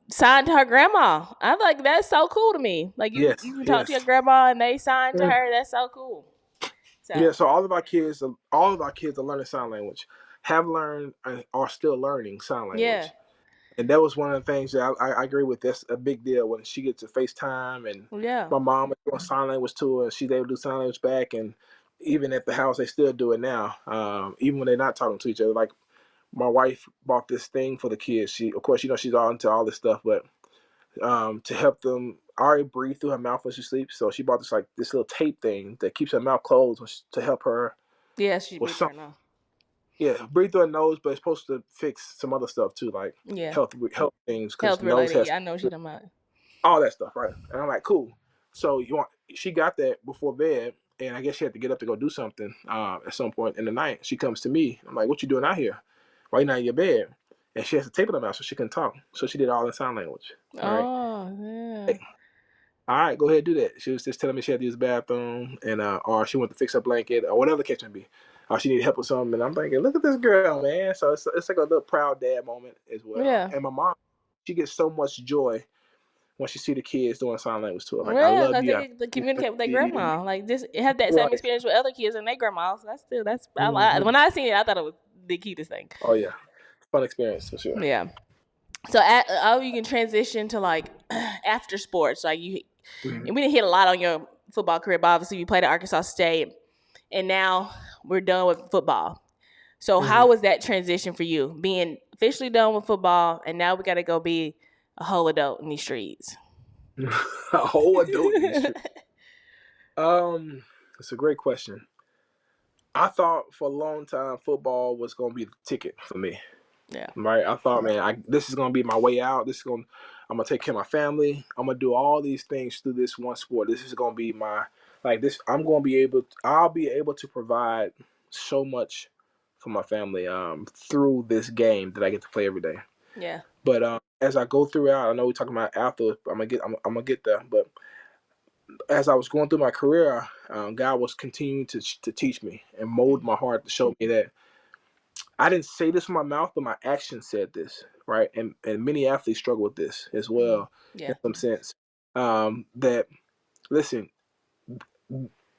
sign to her grandma, I'm like that's so cool to me. Like Yes, you can talk to your yes. grandma and they sign to her. That's so cool. Yeah, So so all of our kids are learning sign language, have learned and are still learning sign yeah, language. And that was one of the things that I agree with. That's a big deal when she gets to FaceTime and yeah, my mom is doing sign language to her and she's able to do sign language back. And even at the house, they still do it now, even when they're not talking to each other. Like my wife bought this thing for the kids. Of course, she's all into all this stuff, but to help them. I already breathe through her mouth when she sleeps, so she bought this little tape thing that keeps her mouth closed to help her yeah. She with be some. there now. Yeah, breathe through her nose, but it's supposed to fix some other stuff too, like Yeah, health things, because health nose related. has Yeah, I know what she talking about. all that stuff, right? And I'm like, cool. So she got that before bed, and I guess she had to get up to go do something at some point in the night. She comes to me. I'm like, what you doing out here? Why you not in your bed? And she has to tape it on her mouth so she can talk. So she did all in sign language. All right. Oh yeah, Hey, all right, go ahead and do that. She was just telling me she had to use the bathroom, and or she went to fix her blanket, or whatever the case may be. Or she needed help with something, and I'm thinking, look at this girl, man. So it's like a little proud dad moment as well. yeah. And my mom, she gets so much joy when she see the kids doing sign language to her. Like, I Yeah, love because you. they I get to communicate with their you. grandma. Like this, have that same Right. experience with other kids and their grandmas. That's Hmm. when I seen it, I thought it was the cutest thing. Oh yeah, fun experience for sure. Yeah. So you can transition to like after sports. Like Hmm. and we didn't hit a lot on your football career, but obviously you played at Arkansas State, and now we're done with football. So Hmm. how was that transition for you, being officially done with football, and now we got to go be a whole adult in these streets? A whole adult in these streets. It's a great question. I thought for a long time football was gonna be the ticket for me. Yeah. Right? I thought, man, this is gonna be my way out. I'm gonna take care of my family. I'm gonna do all these things through this one sport. This is gonna be my like this. I'll be able to provide so much for my family through this game that I get to play every day. Yeah. But as I go throughout, I know we're talking about after. I'm gonna get there. But as I was going through my career, God was continuing to teach me and mold my heart to show me that I didn't say this with my mouth, but my actions said this, right? And many athletes struggle with this as Mm-hmm. well, in Yeah. some sense. That listen,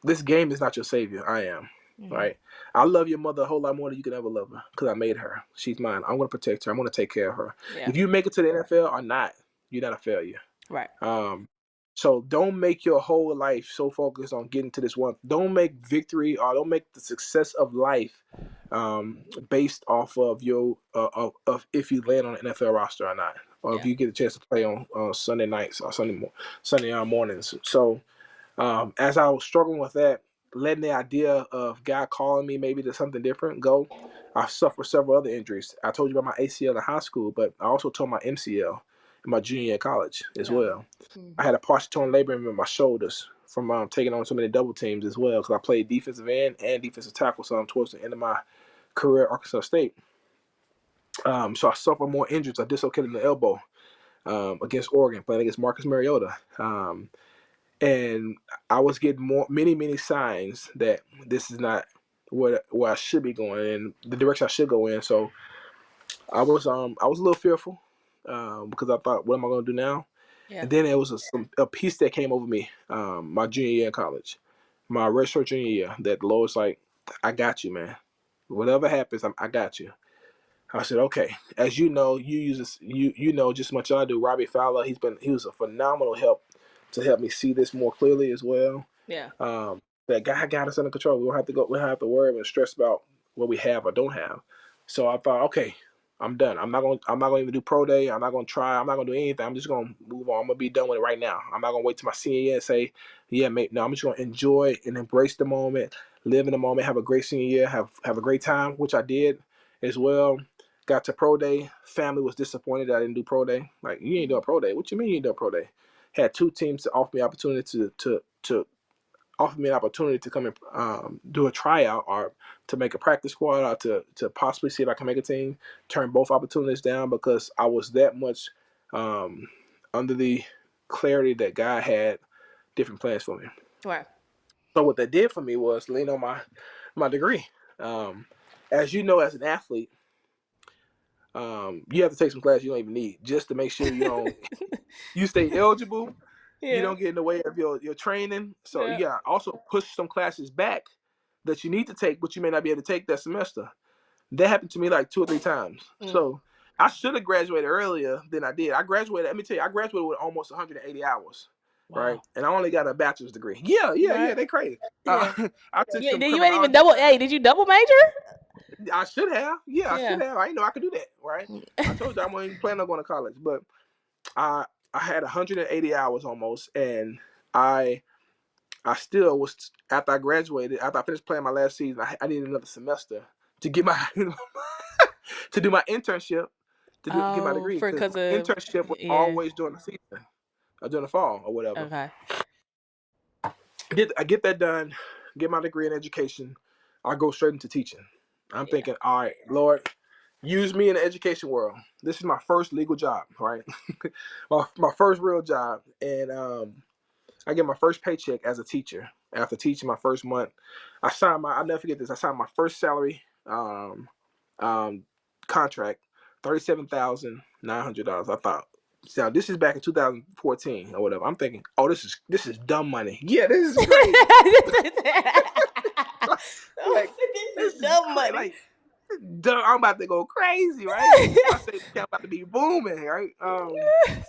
this game is not your savior. I am, Mm-hmm. right? I love your mother a whole lot more than you could ever love her because I made her. She's mine. I'm gonna protect her. I'm gonna take care of her. Yeah. If you make it to the NFL or not, you're not a failure. Right. Um, so don't make your whole life so focused on getting to this one. Don't make victory or don't make the success of life based off of your of if you land on an NFL roster or not, or if Yeah. you get a chance to play on Sunday nights or Sunday mornings. So as I was struggling with that, letting the idea of God calling me maybe to something different go, I suffered several other injuries. I told you about my ACL in high school, but I also tore my MCL in my junior year of college as No. well. I had a partial torn labrum in my shoulders from taking on so many double teams as well because I played defensive end and defensive tackle some towards the end of my career at Arkansas State. So I suffered more injuries. I dislocated the elbow. against Oregon, playing against Marcus Mariota. And I was getting many signs that this is not where I should be going and the direction I should go in. So I was a little fearful because I thought, what am I going to do now? Yeah. And then there was a piece that came over me my junior year in college, my redshirt junior year, that the Lord was like, I got you, man. Whatever happens, I got you. I said, okay. As you know, you know just as much as I do. Robbie Fowler, he was a phenomenal help to help me see this more clearly as well. Yeah. That guy got us under control. We don't have to worry and stress about what we have or don't have. So I thought, okay, I'm done. I'm not gonna even do pro day. I'm not gonna try. I'm not gonna do anything. I'm just gonna move on. I'm gonna be done with it right now. I'm not gonna wait till my senior year and say, yeah, mate. No, I'm just gonna enjoy and embrace the moment, live in the moment, have a great senior year, have a great time, which I did as well. Got to pro day. Family was disappointed that I didn't do pro day. Like, you ain't doing pro day. What you mean you ain't doing pro day? Had two teams to offer me opportunity to offer me an opportunity to come and do a tryout or to make a practice squad or to possibly see if I can make a team. Turn both opportunities down because I was that much under the clarity that God had different plans for me. Right. So what that did for me was lean on my degree. As you know, as an athlete, you have to take some classes you don't even need just to make sure you stay eligible. Yeah. You don't get in the way of your training. So you got to also push some classes back that you need to take, but you may not be able to take that semester. That happened to me like 2 or 3 times. So I should have graduated earlier than I did. I graduated with almost 180 hours. Wow. Right? And I only got a bachelor's degree. Yeah, they crazy. Yeah. I took some you ain't even double. Hey, did you double major? I should have. Yeah, I should have. I didn't know I could do that, right? I told you I wasn't planning on going to college, but I had 180 hours almost, and I still was, after I graduated, after I finished playing my last season, I needed another semester to get my to do my internship get my degree, because internship was always during the season or during the fall or whatever. Okay. I get that done, get my degree in education, I go straight into teaching. I'm thinking, all right, Lord, use me in the education world. This is my first legal job, right? my first real job. And I get my first paycheck as a teacher. After teaching my first month, I'll never forget this. I signed my first salary contract, $37,900. I thought, so this is back in 2014 or whatever. I'm thinking, oh, this is dumb money. Yeah, this is great. This is dumb money. Like, I'm about to go crazy, right? I say I'm about to be booming, right?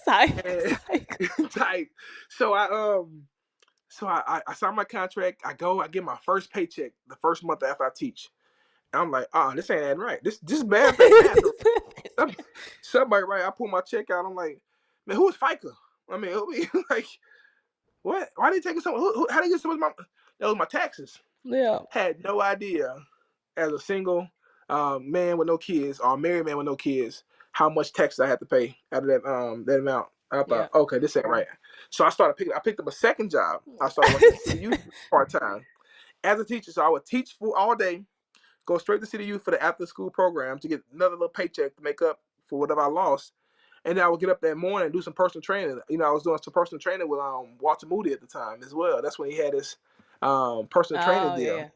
Type. So I signed my contract. I get my first paycheck the first month after I teach. And I'm like, this ain't adding right. This bad. Somebody right. I pull my check out. I'm like, man, who is FICA? I mean, like, what? Why they taking so? How they get so much? That was my taxes. Yeah. Had no idea, as a single man with no kids or a married man with no kids, how much taxes I had to pay out of that amount. I thought, okay, this ain't right. So I picked up a second job. I started working at City Youth part-time as a teacher. So I would teach all day, go straight to City Youth for the after-school program to get another little paycheck to make up for whatever I lost. And then I would get up that morning and do some personal training. I was doing some personal training with Walter Moody at the time as well. That's when he had his personal training deal. Yeah.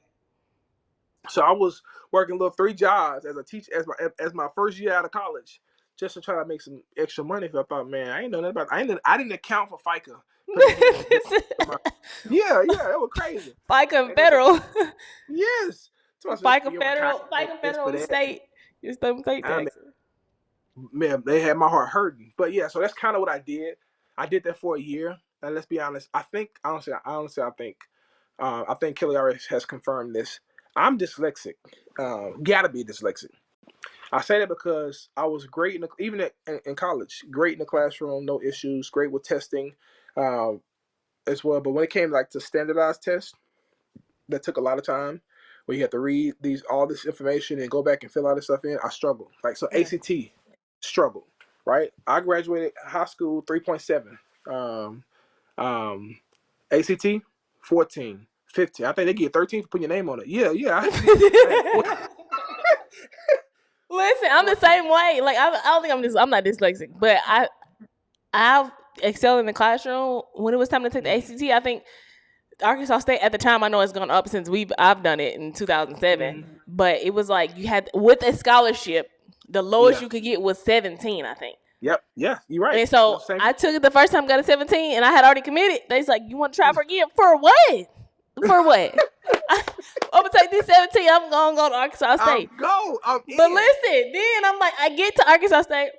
So I was working little 3 jobs as a teacher as my first year out of college, just to try to make some extra money. Because I thought, man, I ain't know nothing about. I didn't account for FICA. Yeah, that was crazy. FICA and federal. Yes. FICA federal and state. Your state taxes. Man, they had my heart hurting. But yeah, so that's kind of what I did. I did that for a year. And let's be honest, I think Kelly already has confirmed this. I'm dyslexic. Gotta be dyslexic. I say that because I was great even in college, great in the classroom, no issues, great with testing as well. But when it came to standardized tests, that took a lot of time, where you have to read all this information and go back and fill all this stuff in. I struggled. ACT, struggled. Right? I graduated high school 3.7. ACT 14. 15. I think they get 13 for putting your name on it. Yeah. Listen, I'm the same way. Like, I don't think I'm not dyslexic, but I've excelled in the classroom. When it was time to take the ACT, I think Arkansas State at the time, I know it's gone up since I've done it in 2007, but it was like you had with a scholarship, the lowest Yeah. you could get was 17, I think. Yep. Yeah, you're right. And so Same. I took it the first time, got a 17, and I had already committed. They was like, "You want to try for again? For what? For what? I'm gonna take this 17. I'm gonna go to Arkansas State. But in. listen, then I'm like, I get to Arkansas State.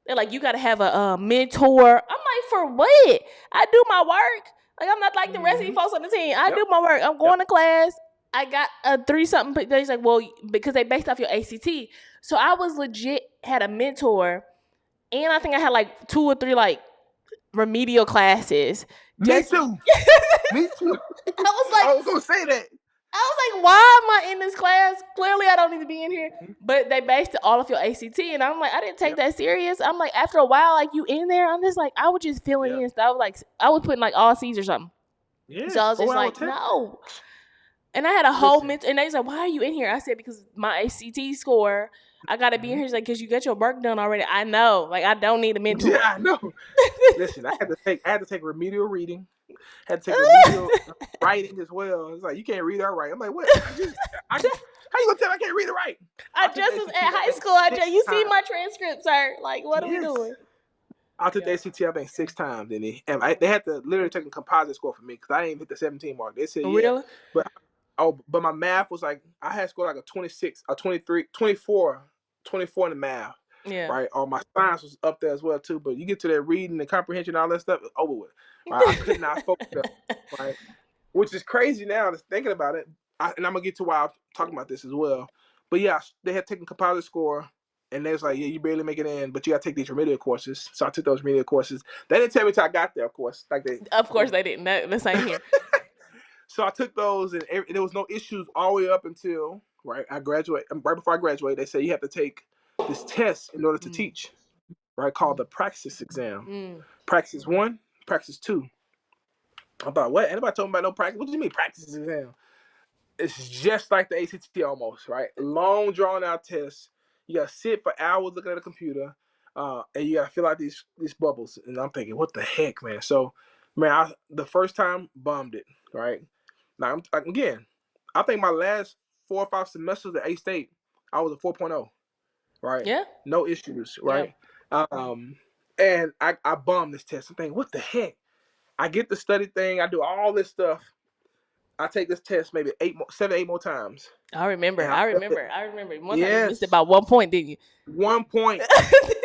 They're like, you gotta have a mentor. I'm like, for what? I do my work. Like, I'm not like the rest of you folks on the team. I do my work. I'm going to class. I got a 3-something. They're like, well, because they based off your ACT. So I was legit had a mentor, and I think I had like 2 or 3 like remedial classes. Me too. Me too. I was gonna say that. I was like, why am I in this class? Clearly, I don't need to be in here. But they based it all of your ACT, and I'm like, I didn't take that serious. I'm like, after a while, like you in there, I'm just like, I was just filling in stuff. I was putting like all C's or something. Yeah. So I was just like, no. And I had a whole mentor, and they said, why are you in here? I said, because my ACT score, I got to be in here. He's like, because you got your work done already. I know. Like, I don't need a mentor. Yeah, I know. Listen, I had to take remedial reading. Had to take remedial writing as well. It's like, you can't read or write. I'm like, what? How you gonna tell me I can't read or write? I just was at high school. You see my transcript, sir. Like, what are we doing? I took the ACT, I think, 6 times, and they had to literally take a composite score for me because I didn't even hit the 17 mark. They said, really? But my math was like, I had scored like a 26, a 23, 24 in the math. Yeah. Right. Or my science was up there as well too. But you get to that reading and comprehension, all that stuff, it's over with. Right? I could not focus. Right. Which is crazy now, just thinking about it. And I'm gonna get to why I'm talking about this as well. But yeah, they had taken composite score, and they was like, yeah, you barely make it in, but you got to take these remedial courses. So I took those remedial courses. They didn't tell me until I got there, of course. Of course they didn't. The same here. So I took those, and there was no issues all the way up until right before I graduated. They said you have to take this test in order to teach, right? Called the praxis exam. Praxis 1, praxis 2. I thought, what? Anybody told me about no practice? What do you mean praxis exam? It's just like the ACT almost, right? Long drawn out tests. You gotta sit for hours looking at a computer, and you gotta fill out these bubbles. And I'm thinking, what the heck, man? So, man, the first time bummed it, right? Now, again, I think my last 4 or 5 semesters at A State, I was a 4.0, right? Yeah. No issues, right? Yeah. And I bummed this test. I'm thinking, what the heck? I get the study thing. I do all this stuff. I take this test maybe 7, 8 more times. I remember. One time Yes. you missed about 1 point, didn't you? 1 point,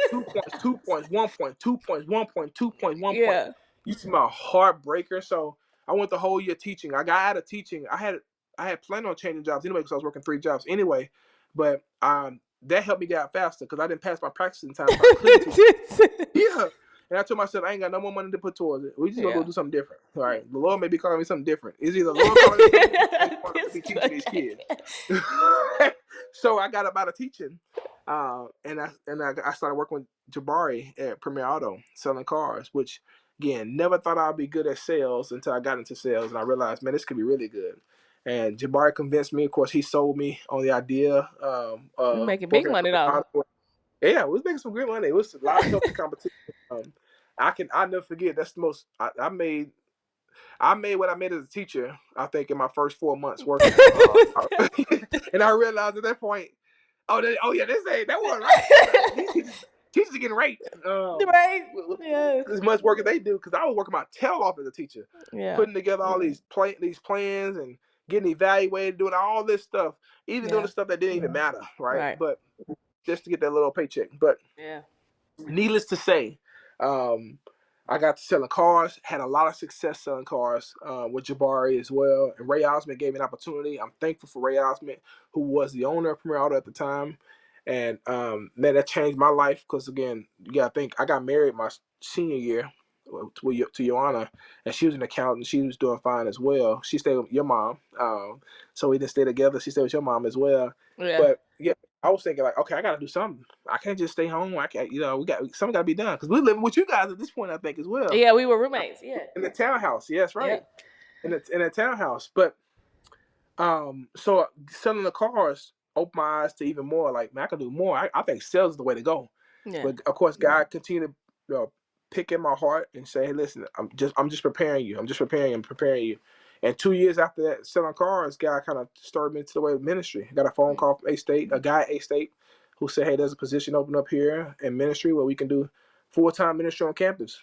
2 points, 2 points, 1 point, 2 points, 1 point, 2 points, 1 point. You see my heartbreaker. So I went the whole year teaching. I got out of teaching. I had planned on changing jobs anyway because I was working 3 jobs anyway. But that helped me get out faster because I didn't pass my practice in time. So I couldn't yeah. And I told myself, I ain't got no more money to put towards it. We just gonna go do something different. All right. The Lord may be calling me something different. It's either the Lord calling me something different or to be teaching these kids. So I got up out of teaching. And I started working with Jabari at Premier Auto, selling cars, which again, never thought I'd be good at sales until I got into sales and I realized, man, this could be really good. And Jabari convinced me. Of course, he sold me on the idea of making big money though. Yeah, we was making some great money. It was a lot of healthy competition. I'll never forget. That's the most I made. I made what I made as a teacher. I think in my first 4 months working, and I realized at that point, yeah, this ain't that wasn't right. Teachers are getting raped. Right. Yeah. As much work as they do, because I was working my tail off as a teacher, putting together all these plans and getting evaluated, doing all this stuff, even doing the stuff that didn't even matter, right? But just to get that little paycheck. But needless to say, I got to selling cars, had a lot of success selling cars with Jabari as well. And Ray Osmond gave me an opportunity. I'm thankful for Ray Osmond, who was the owner of Premier Auto at the time. And man, that changed my life because, again, you got to think, I got married my senior year to Joanna, and she was an accountant. She was doing fine as well. She stayed with your mom. So we didn't stay together. She stayed with your mom as well. Yeah. But, yeah. I was thinking like, okay, I gotta do something. I can't just stay home. I can't, something gotta be done because we're living with you guys at this point, I think, as well. Yeah, we were roommates. Yeah, in the townhouse. Yes, right. Yeah. In a townhouse. But so selling the cars opened my eyes to even more. Like, man, I can do more. I think sales is the way to go. Yeah. But of course, God continued to pick in my heart and say, hey, listen, I'm just preparing you. I'm just preparing you. And 2 years after that, selling cars, guy kind of started me into the way of ministry. I got a phone call from a guy at A-State who said, hey, there's a position open up here in ministry where we can do full-time ministry on campus.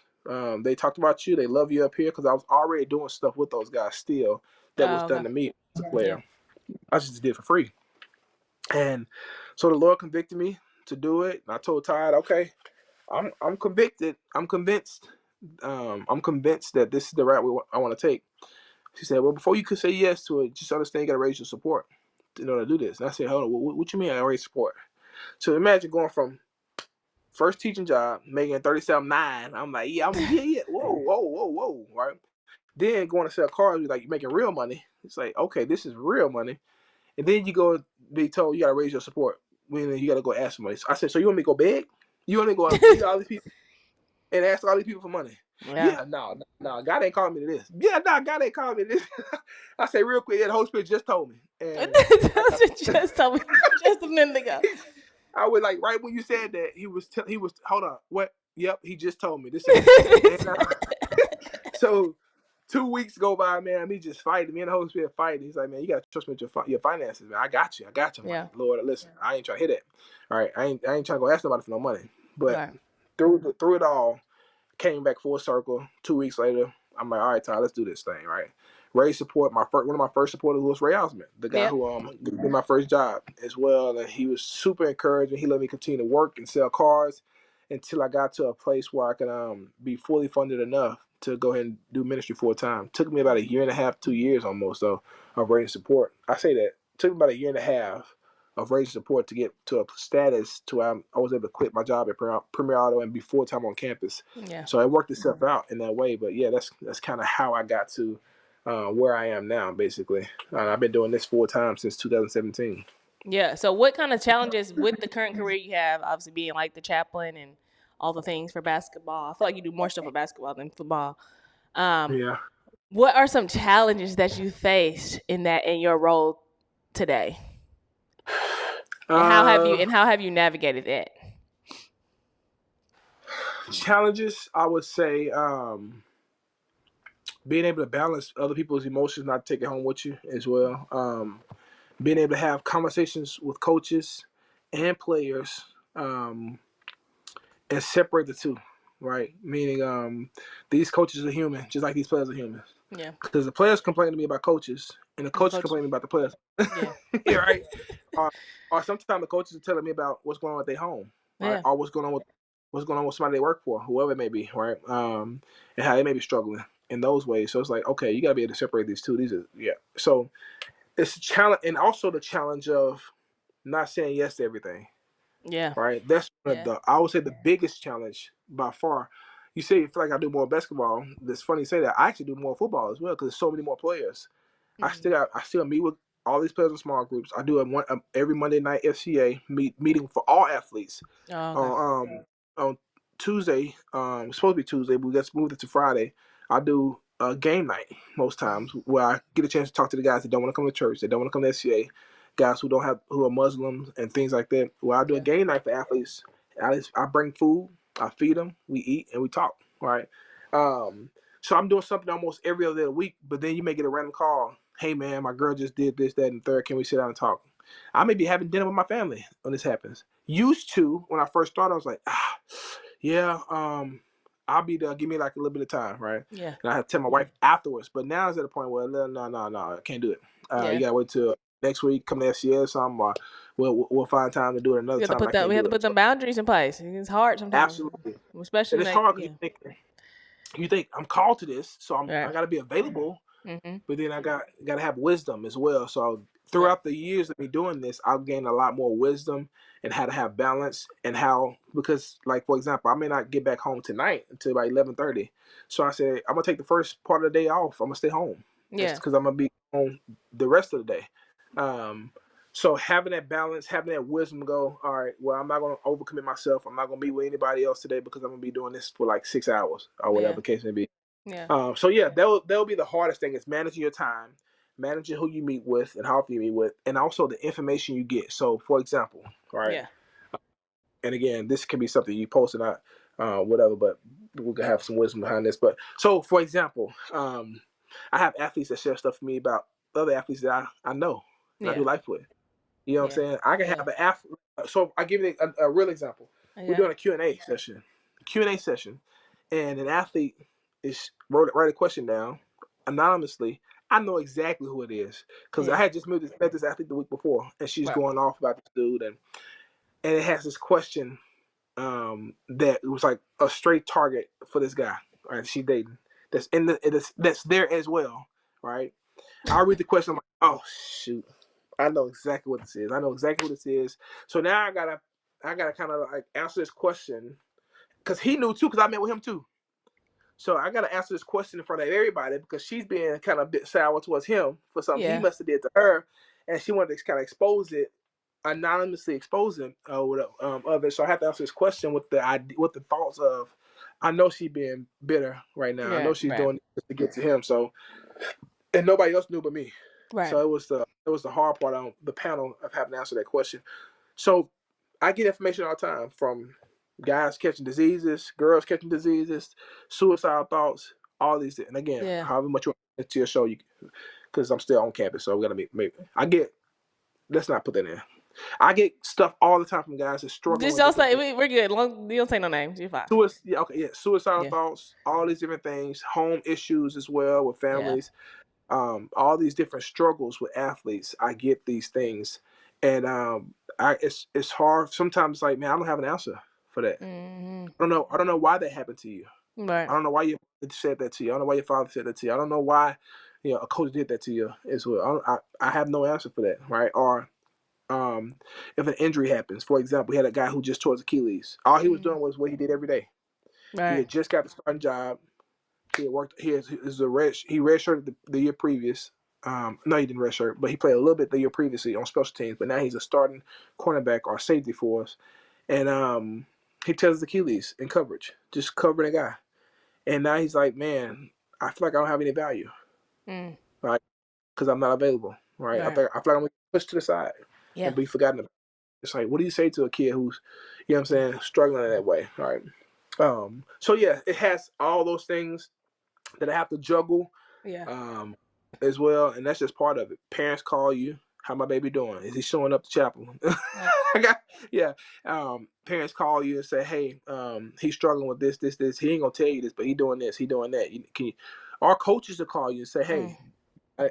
They talked about you. They love you up here because I was already doing stuff with those guys still that was done to me as a player. Yeah. I just did it for free. And so the Lord convicted me to do it. And I told Todd, okay, I'm convicted. I'm convinced that this is the route I want to take. She said, well, before you could say yes to it, just understand you got to raise your support in order to do this. And I said, hold on, what you mean I got to raise support? So imagine going from first teaching job, making $37,900. I'm like, yeah, whoa, right? Then going to sell cars, like you're making real money. It's like, okay, this is real money. And then you go be told you got to raise your support. When you got to go ask somebody. So I said, so you want me to go beg? You want me to go meet all these people and ask all these people for money? Yeah, no, God ain't calling me to this. Yeah, no, God ain't calling me to this. I say real quick, the Holy Spirit just told me. And just told me just a minute ago. I was like, right when you said that, he was hold on, what? Yep, he just told me this. And, so 2 weeks go by, man. Me just fighting. Me and the Holy Spirit fighting. He's like, man, you gotta trust me with your finances, man. I got you. Yeah. Like, Lord, listen, I ain't trying to hit it. All right, I ain't trying to go ask nobody for no money. But through it all, came back full circle. 2 weeks later, I'm like, all right, Todd, let's do this thing, right? Ray support one of my first supporters was Ray Osmond, the guy who gave me my first job as well. And he was super encouraging. He let me continue to work and sell cars until I got to a place where I could be fully funded enough to go ahead and do ministry full time. Took me about 1.5 years, 2 years almost of raising support. I say that. Took me about 1.5 years of raising support to get to a status to where I was able to quit my job at Premier Auto and be full time on campus. Yeah. So it worked itself out in that way. But yeah, that's kind of how I got to where I am now, basically. I've been doing this full time since 2017. Yeah. So what kind of challenges with the current career you have, obviously being like the chaplain and all the things for basketball? I feel like you do more stuff for basketball than football. Yeah. What are some challenges that you faced in your role today? And how have you navigated that? Challenges, I would say, being able to balance other people's emotions, not take it home with you as well. Being able to have conversations with coaches and players, and separate the two, right? Meaning, these coaches are human, just like these players are human. Yeah. Because the players complain to me about coaches, and the coaches complain to me about the players. Yeah. Yeah, right. Or sometimes the coaches are telling me about what's going on at their home, right? Yeah. Or what's going on with somebody they work for, whoever it may be, right? And how they may be struggling in those ways. So it's like, okay, you gotta be able to separate these two. So it's a challenge, and also the challenge of not saying yes to everything. Yeah. Right. That's I would say the biggest challenge by far. You say you feel like I do more basketball. It's funny you say that. I actually do more football as well because there's so many more players. Mm-hmm. I still meet with all these players in small groups. I do every Monday night FCA meeting for all athletes. Oh, okay. On Tuesday, it's supposed to be Tuesday, but we just moved it to Friday. I do a game night most times where I get a chance to talk to the guys that don't want to come to church, that don't want to come to FCA, guys who are Muslims and things like that. Well, I do a game night for athletes. I bring food, I feed them, we eat, and we talk. Right. So I'm doing something almost every other week. But then you may get a random call. Hey man, my girl just did this, that, and third. Can we sit down and talk? I may be having dinner with my family when this happens. Used to, when I first started, I was like, yeah, I'll be there. Give me like a little bit of time, right? Yeah. And I had to tell my wife afterwards. But now it's at a point where no, I can't do it. You gotta wait till next week, come to FCS or something, or we'll find time to do it another time. We have to put some boundaries in place. It's hard sometimes. Absolutely. Especially and it's hard because you think I'm called to this, so I got to be available. Mm-hmm. But then I got to have wisdom as well. So throughout the years of me doing this, I've gained a lot more wisdom and how to have balance and because like, for example, I may not get back home tonight until about 11:30. So I said, I'm going to take the first part of the day off. I'm going to stay home. Yeah. Because I'm going to be home the rest of the day. So having that balance, having that wisdom, go, all right, well, I'm not going to overcommit myself. I'm not going to be with anybody else today because I'm going to be doing this for like 6 hours or whatever the case may be. Yeah. That'll be the hardest thing is managing your time, managing who you meet with and how often you meet with, and also the information you get. So, for example, right? Yeah. And again, this can be something you posted out. whatever. But we can have some wisdom behind this. But so, for example, I have athletes that share stuff with me about other athletes that I know and I Yeah. do life with. You know what I'm saying? I can have Yeah. an athlete. So I give you a real example. We're Okay. doing a Q&A session, and an athlete write a question down anonymously. I know exactly who it is because I Yeah. had just met this athlete the week before, and she's Right. going off about this dude, and it has this question that it was like a straight target for this guy, right? She dating that's that's there as well, right? I read the question, I'm like, oh shoot, I know exactly what this is. I know exactly what this is. So now I gotta kind of like answer this question because he knew too, because I met with him too. So I gotta answer this question in front of everybody because she's being kind of a bit sour towards him for something he Yeah. must have did to her, and she wanted to kind of expose it, anonymously expose him of it. So I have to answer this question with the thoughts of, I know she's being bitter right now. I know Right. she's Right. doing this to get to him. So, and nobody else knew but me. Right. So it was the hard part on the panel of having to answer that question. So I get information all the time from guys catching diseases, girls catching diseases, suicidal thoughts, all these. And again, Yeah. however much you want to your show, because I'm still on campus, so we gotta maybe I get. Let's not put that in. I get stuff all the time from guys that struggling Just with don't different say things. we're good. You don't say no names. You're fine. Suicidal Yeah. thoughts, all these different things, home issues as well with Yeah. families, all these different struggles with athletes. I get these things, and it's hard sometimes. Like, man, I don't have an answer for that. Mm-hmm. I don't know why that happened to you. Right. I don't know why your mother said that to you. I don't know why your father said that to you. I don't know why, a coach did that to you as well. I have no answer for that, right? Or if an injury happens, for example, we had a guy who just tore his Achilles. All he was doing was what he did every day. He Right. had just got the starting job. He had worked. He redshirted the year previous. No, he didn't redshirt, but he played a little bit the year previously on special teams. But now he's a starting cornerback or safety for us, and he tears his Achilles in coverage, just covering a guy. And now he's like, man, I feel like I don't have any value, Mm. right? Because I'm not available, right? Right. I feel like I'm pushed to the side Yeah. and be forgotten about. It's like, what do you say to a kid who's, you know what I'm saying, struggling in that way, right? So yeah, it has all those things that I have to juggle, Yeah. as well, and that's just part of it. Parents call you, how my baby doing? Is he showing up to Chaplain? Yeah. Parents call you and say, hey, he's struggling with this. He ain't gonna tell you this, but he doing this, he doing that. Our coaches will call you and say, hey,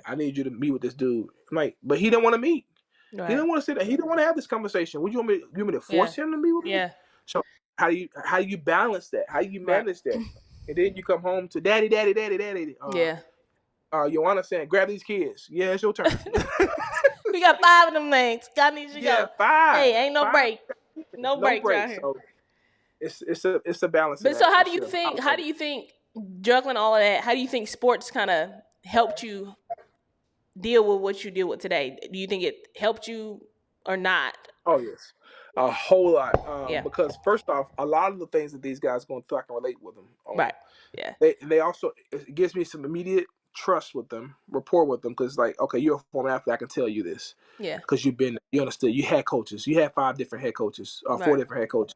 I need you to meet with this dude. I'm like, but he don't want to meet. He Right. don't want to sit there. He don't want to have this conversation. Would you want me to Yeah. force him to meet with me? Yeah. So how do you balance that? How do you Right. manage that? And then you come home to daddy, daddy, daddy, daddy. Yeah. Joanna saying, grab these kids. Yeah, it's your turn. We got 5 of them things. God needs you to Yeah, go. five. Hey, ain't no Five. break. No No breaks break. around here. So it's a balancing But so act how for do you sure. think juggling all of that, how do you think sports kind of helped you deal with what you deal with today? Do you think it helped you or not? Oh yes, a whole lot. Yeah. Because first off, a lot of the things that these guys going through, I can relate with them on. Right. Yeah. They also, it gives me some immediate trust with them, rapport with them, because like, okay, you're a former athlete, I can tell you this Yeah. because you understood. You had coaches. You had 5 different head coaches, four Right. different head coaches.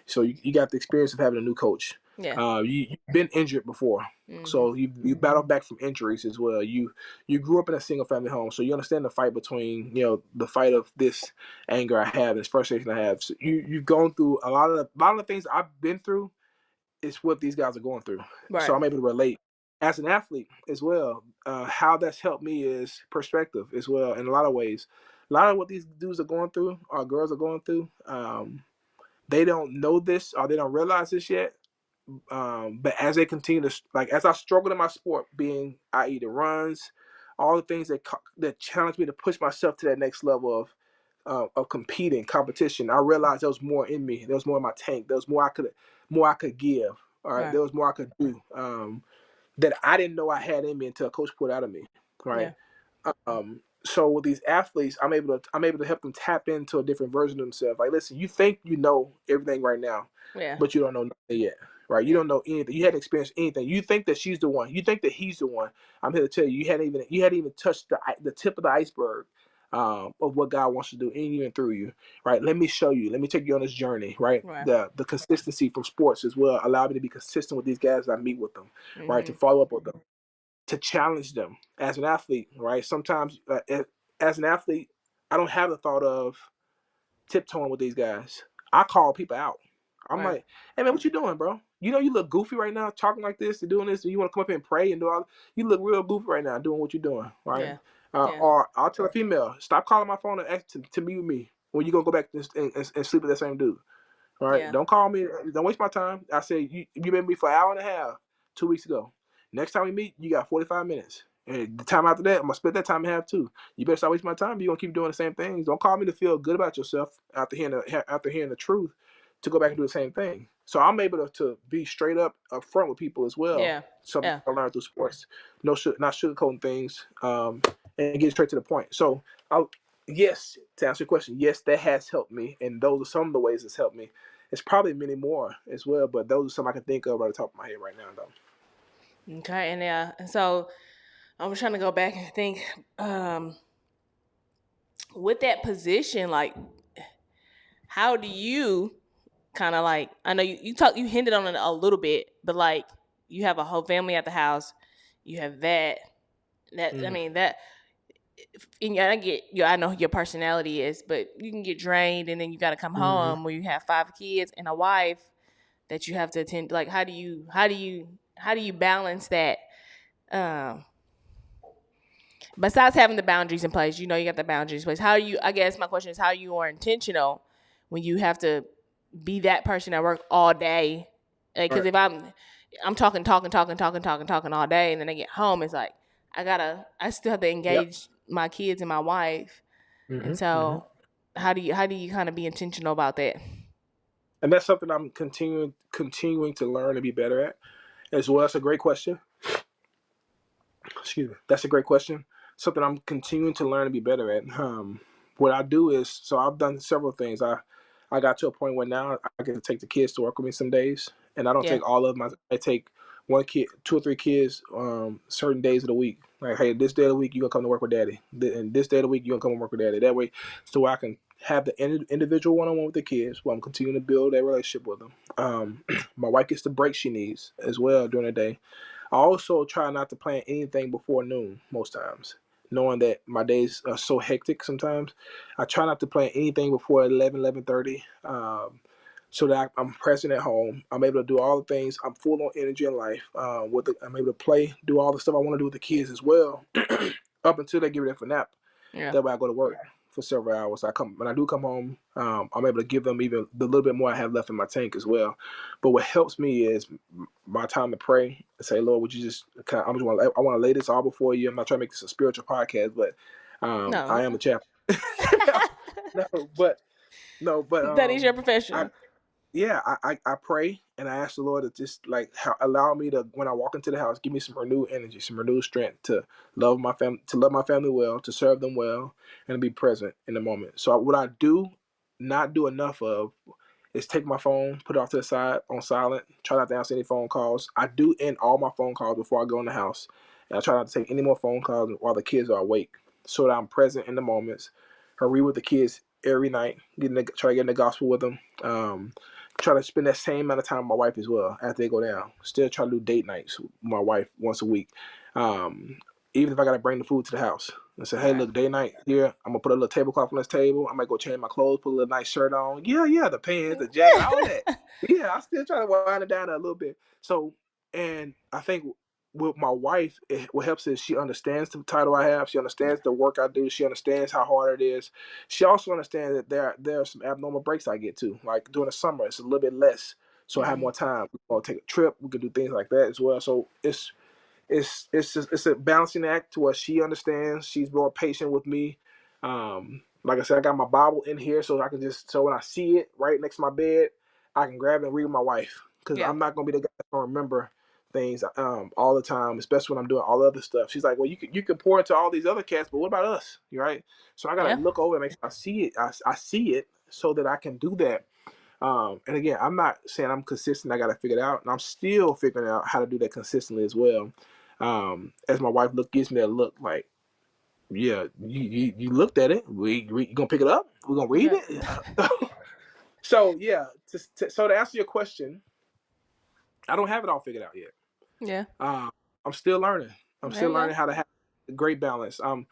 So you got the experience of having a new coach. Yeah. You've been injured before, Mm-hmm. so you battled back from injuries as well. You grew up in a single family home, so you understand the fight between, the fight of this anger I have, this frustration I have. So you've gone through a lot of the things I've been through. Is what these guys are going through, Right. so I'm able to relate as an athlete as well. How that's helped me is perspective as well in a lot of ways. A lot of what these dudes are going through, or girls are going through, they don't know this or they don't realize this yet. But as they continue to, like, as I struggle in my sport, being, i.e., the runs, all the things that challenge me to push myself to that next level of competing, competition, I realized there was more in me. There was more in my tank. There was more I could give. All right, Right. there was more I could do, that I didn't know I had in me until a coach put out of me. Right. Yeah. So with these athletes, I'm able to help them tap into a different version of themselves. Like, listen, you think you know everything right now, Yeah. but you don't know nothing yet. Right? You don't know anything. You hadn't experienced anything. You think that she's the one. You think that he's the one. I'm here to tell you, you hadn't even touched the tip of the iceberg. of what God wants to do in you and through you, right? Let me show you. Let me take you on this journey, right? Right. The consistency from sports as well allow me to be consistent with these guys I meet with them, right? To follow up with them, to challenge them as an athlete, right? Sometimes as an athlete, I don't have the thought of tiptoeing with these guys. I call people out. I'm Right. like, hey man, what you doing, bro? You know you look goofy right now, talking like this and doing this, and you want to come up here and pray and do all. You look real goofy right now, doing what you're doing, right? Yeah. Yeah. Or I'll tell a female, stop calling my phone and ask to meet with me when you gonna go back and sleep with that same dude. All right, Yeah. don't call me. Don't waste my time. I said you met me for an hour and a half 2 weeks ago. Next time we meet, you got 45 minutes. And the time after that, I'm gonna split that time in half too. You better stop wasting my time. You're gonna keep doing the same things. Don't call me to feel good about yourself after hearing the truth, to go back and do the same thing. So I'm able to be straight up front with people as well. Yeah. Something Yeah. I learned through sports. Not sugarcoating things, and get straight to the point. So yes, to answer your question, yes, that has helped me, and those are some of the ways it's helped me. It's probably many more as well, but those are some I can think of right at the top of my head right now, though. Okay. And so I was trying to go back and think, with that position, like, how do you kind of like? I know you hinted on it a little bit, but like, you have a whole family at the house. You have that. I Mm-hmm. mean that. And I know your personality is, but you can get drained, and then you got to come Mm-hmm. home where you have 5 kids and a wife that you have to attend. Like, how do you balance that? Um, Besides having the boundaries in place, you got the boundaries in place. How do you? I guess my question is, how you are intentional when you have to be that person at work all day? Because Right. if I'm talking all day, and then I get home, it's like I still have to Yep. engage my kids and my wife, and Mm-hmm. Mm-hmm. so how do you kind of be intentional about that? And that's something I'm continuing to learn and be better at as well. That's a great question. Excuse me. That's a great question. Something I'm continuing to learn and be better at. What I do is, so I've done several things. I got to a point where now I get to take the kids to work with me some days, and I don't Yeah, take all of my. I take one kid, 2 or 3 kids, certain days of the week. Like, hey, this day of the week you gonna come to work with daddy, and this day of the week you gonna come and work with daddy. That way, so I can have the individual one-on-one with the kids while I'm continuing to build that relationship with them. My wife gets the break she needs as well during the day. I also try not to plan anything before noon most times, knowing that my days are so hectic sometimes. I try not to plan anything before 11, 11:30, so that I'm present at home. I'm able to do all the things. I'm full on energy in life. I'm able to play, do all the stuff I want to do with the kids as well, up until they give it for nap. yeah, That way I go to work for several hours. When I do come home, I'm able to give them even the little bit more I have left in my tank as well. But what helps me is my time to pray and say, Lord, would you just I want to lay this all before you. I'm not trying to make this a spiritual podcast, but no, I am a chaplain. no, but no, but that is your I profession. yeah, I pray and I ask the Lord to just like allow me to, when I walk into the house, give me some renewed energy, some renewed strength to love my family well, to serve them well, and to be present in the moment. So what I do not do enough of is take my phone, put it off to the side on silent, try not to answer any phone calls. I do end all my phone calls before I go in the house, and I try not to take any more phone calls while the kids are awake, so that I'm present in the moments. I read with the kids every night, try to get in the gospel with them. Try to spend that same amount of time with my wife as well after they go down. Still try to do date nights with my wife once a week. Um, Even if I gotta bring the food to the house and say, hey, Right. look, date night here. I'm gonna put a little tablecloth on this table. I might go change my clothes, put a little nice shirt on. Yeah, the pants, the jacket, all that. Yeah, I still try to wind it down a little bit. So, and I think with my wife, what helps is she understands the title I have. She understands the work I do. She understands how hard it is. She also understands that there are some abnormal breaks I get to. Like during the summer, it's a little bit less, so I have Mm-hmm. more time. We can take a trip. We can do things like that as well. So it's a balancing act to where she understands. She's more patient with me. Like I said, I got my Bible in here so I can so when I see it right next to my bed, I can grab it and read with my wife, because Yeah. I'm not gonna be the guy that's gonna remember things all the time, especially when I'm doing all the other stuff. She's like, well, you can pour into all these other cats, but what about us? You're right. So I gotta Yeah. look over and make sure I see it. I see it so that I can do that. And again, I'm not saying I'm consistent. I got to figure it out, and I'm still figuring out how to do that consistently as well. As my wife gives me a look like, you looked at it. We gonna pick it up. We're gonna read it. So yeah, so to answer your question, I don't have it all figured out yet. Yeah. I'm still learning. I'm There still you go. learning how to have a great balance. And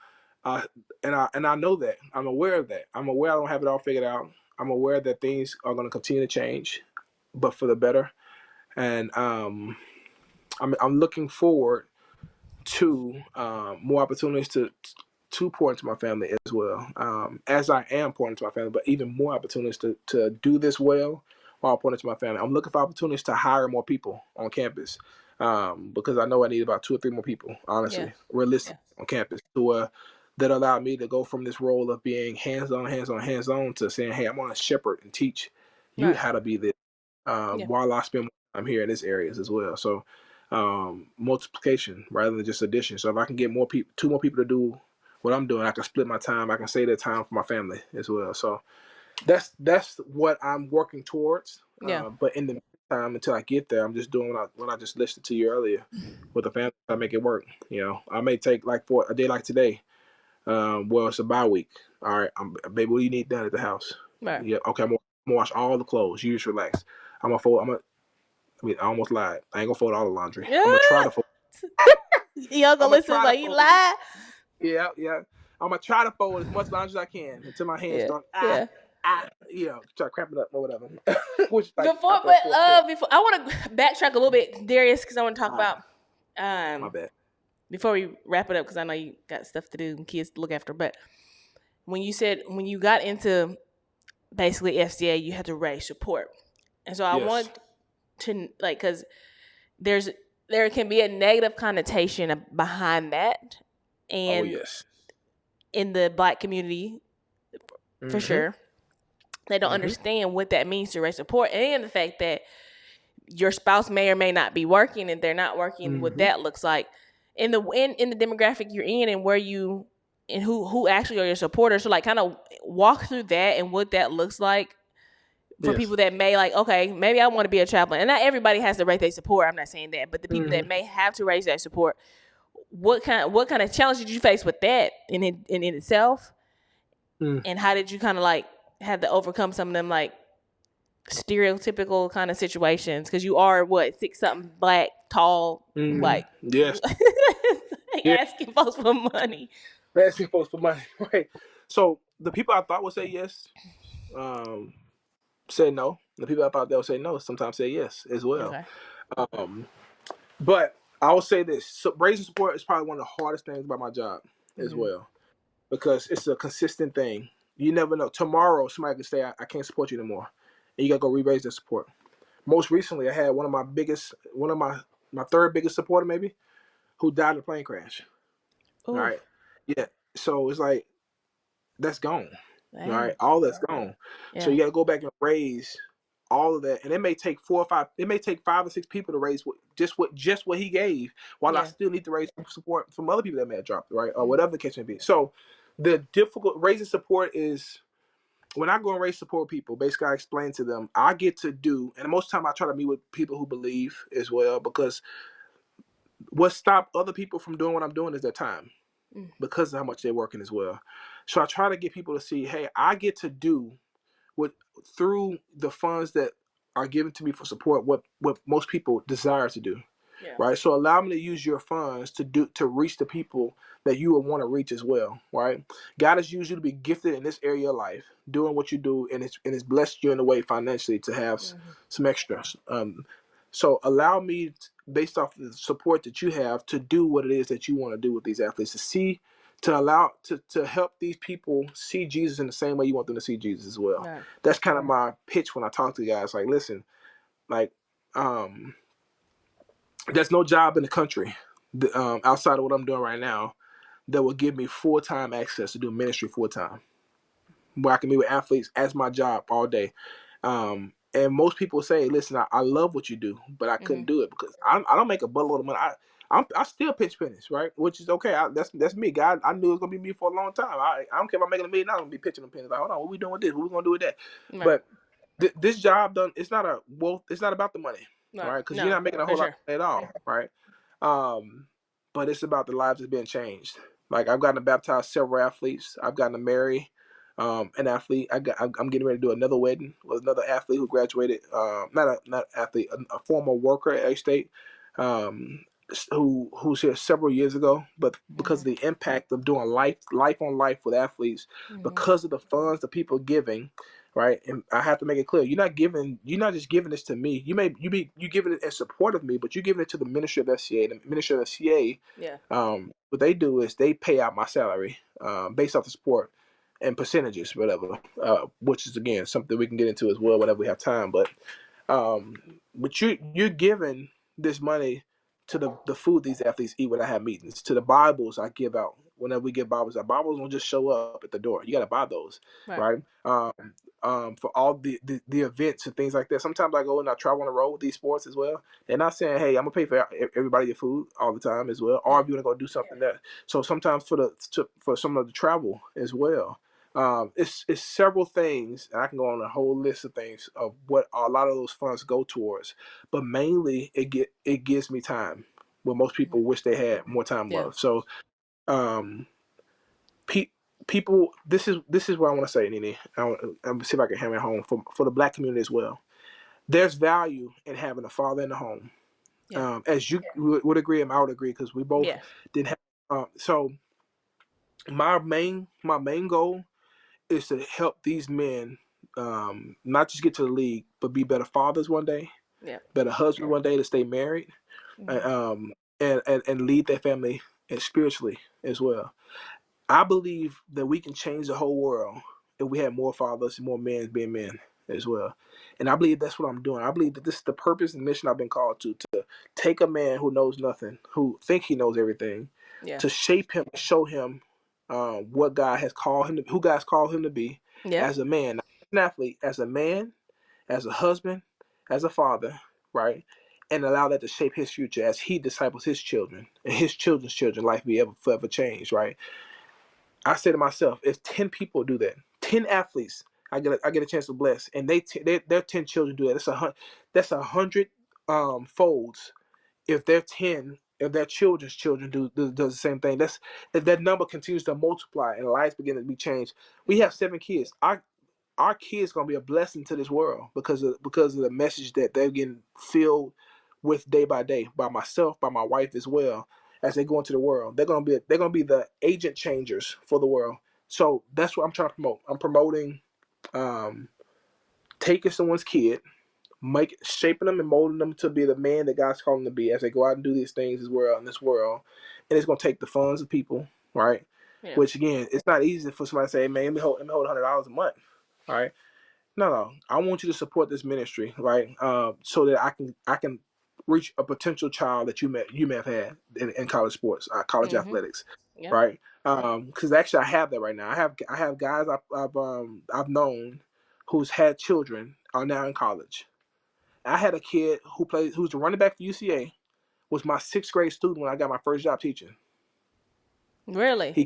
I know that. I'm aware of that. I'm aware I don't have it all figured out. I'm aware that things are going to continue to change, but for the better. And I'm looking forward to more opportunities to pour into my family as well, as I am pouring into my family, but even more opportunities to do this well while pouring into my family. I'm looking for opportunities to hire more people on campus, because I know I need about 2 or 3 more people, honestly, realistic on campus, that allow me to go from this role of being hands-on to saying, hey, I'm going to shepherd and teach you how to be this, while I spend more time here in this areas as well. So multiplication rather than just addition. So if I can get more people, 2 more people to do what I'm doing, I can split my time. I can save that time for my family as well. So that's what I'm working towards. But in the meantime, until I get there, I'm just doing what I just listed to you earlier with the family. I make it work. I may take like for a day like today. Well, it's a bye week. All right, baby, what do you need done at the house? Right. Yeah, okay. I'm gonna wash all the clothes. You just relax. I'm gonna fold. I almost lied. I ain't gonna fold all the laundry. I'm gonna try to fold. Y'all gonna I'm gonna listen try to like he fold. lied. Yeah. I'm gonna try to fold as much laundry as I can until my hands start try to cramp it up or whatever. Which like Before after a 4th cup. I want to backtrack a little bit, Darius, because I want to talk about My bad. before we wrap it up, because I know you got stuff to do and kids to look after. But when you said when you got into basically FCA, you had to raise support, and so I want to because there can be a negative connotation behind that, and in the Black community, for sure, they don't understand what that means to raise support, and the fact that your spouse may or may not be working, and they're not working, what that looks like in the demographic you're in, and where you and who actually are your supporters. So like kind of walk through that and what that looks like for people that may like, okay, maybe I want to be a chaplain. And not everybody has to raise their support. I'm not saying that, but the people that may have to raise their support, what kind of challenge did you face with that in itself? And how did you kind of like have to overcome some of them like stereotypical kind of situations? Because you are 6'something", Black, tall, like asking folks for money. Asking folks for money, right? So the people I thought would say yes, say no. The people I thought they'll say no sometimes say yes as well. Okay. But I will say this: raising support is probably one of the hardest things about my job as well, because it's a consistent thing. You never know. Tomorrow, somebody could say, I can't support you anymore, and you got to go re-raise their support. Most recently, I had one of my 3rd biggest supporter maybe, who died in a plane crash. Ooh. All right. Yeah. So it's like, that's gone. Dang. All right. All that's gone. Yeah. So you got to go back and raise all of that. And it may take 4 or 5, it may take 5 or 6 people to raise what he gave, while I still need to raise support from other people that may have dropped, right? Or whatever the case may be. So the difficult raising support is, when I go and raise support people, basically I explain to them, I get to do, and most of the time I try to meet with people who believe as well, because what stops other people from doing what I'm doing is their time, because of how much they're working as well. So I try to get people to see, hey, I get to do what, through the funds that are given to me for support, what most people desire to do. Yeah. Right. So allow me to use your funds to reach the people that you would want to reach as well. Right. God has used you to be gifted in this area of life, doing what you do, and it's blessed you in a way financially to have some extras. So allow me, based off the support that you have, to do what it is that you want to do with these athletes, to help these people see Jesus in the same way you want them to see Jesus as well. Right. That's kind of my pitch when I talk to guys. Like, listen, like, there's no job in the country outside of what I'm doing right now that will give me full-time access to do ministry full-time, where I can meet with athletes as my job all day. And most people say, listen, I love what you do, but I couldn't do it because I don't make a buttload of money. I still pinch pennies, right? Which is okay. That's me. God, I knew it was gonna be me for a long time. I don't care if I'm making $1 million. I'm gonna be pitching them pennies. Like, hold on, what we doing with this? What we gonna do with that? Right. But this job done. It's not about the money, right? Because you're not making a whole lot at all, right? But it's about the lives that's being changed. Like I've gotten to baptize several athletes. I've gotten to marry an athlete. I'm getting ready to do another wedding with another athlete who graduated. Not athlete, a former worker at A State, um, who's here several years ago. But because of the impact of doing life on life with athletes, because of the funds that people giving, right? And I have to make it clear: you're not just giving this to me. You giving it in support of me, but you're giving it to the ministry of FCA. The ministry of FCA, Yeah. what they do is they pay out my salary based off the sport and percentages, whatever. Which is again something we can get into as well whenever we have time. But you're giving this money to the food these athletes eat when I have meetings, to the Bibles I give out whenever we give Bibles. Our Bibles don't just show up at the door. You got to buy those, right? For all the events and things like that. Sometimes I go and I travel on the road with these sports as well. They're not saying, "Hey, I'm gonna pay for everybody your food all the time" as well. Or if you wanna go do something that. So sometimes for some of the travel as well. It's several things, and I can go on a whole list of things of what a lot of those funds go towards. But mainly, it gives me time, where most people wish they had more time left. So, um, people, this is what I want to say, Nene. I'm gonna see if I can hammer it home for the Black community as well. There's value in having a father in the home, as you would agree, and I would agree because we both didn't have. So my main goal is to help these men not just get to the league, but be better fathers one day, better husbands one day, to stay married, and lead their family spiritually as well. I believe that we can change the whole world if we had more fathers and more men being men as well. And I believe that's what I'm doing. I believe that this is the purpose and mission I've been called to take a man who knows nothing, who think he knows everything, to shape him, show him what God has called him to, who God's called him to be as a man, not as an athlete, as a man, as a husband, as a father, right? And allow that to shape his future as he disciples his children and his children's children. Life be ever forever changed, right? I say to myself, if 10 people do that, 10 athletes, I get a chance to bless, and their 10 children do that. That's 100 folds. If their children's children does the same thing, if that number continues to multiply and lives begin to be changed. We have 7 kids. Our kids gonna be a blessing to this world because of the message that they're getting filled with day by day by myself, by my wife as well. As they go into the world, they're gonna be the agent changers for the world. So that's what I'm trying to promote. I'm promoting taking someone's kid, shaping them and molding them to be the man that God's calling them to be as they go out and do these things in this world. And it's gonna take the funds of people, right? Which again, it's not easy for somebody to say, "Man, let me hold $100 a month." All right. No. I want you to support this ministry, right? So that I can reach a potential child that you may have had in college sports, college athletics, right? Because actually I have that right now. I have guys I've known who's had children are now in college. I had a kid who's the running back for UCA, was my 6th grade student when I got my first job teaching. Really? He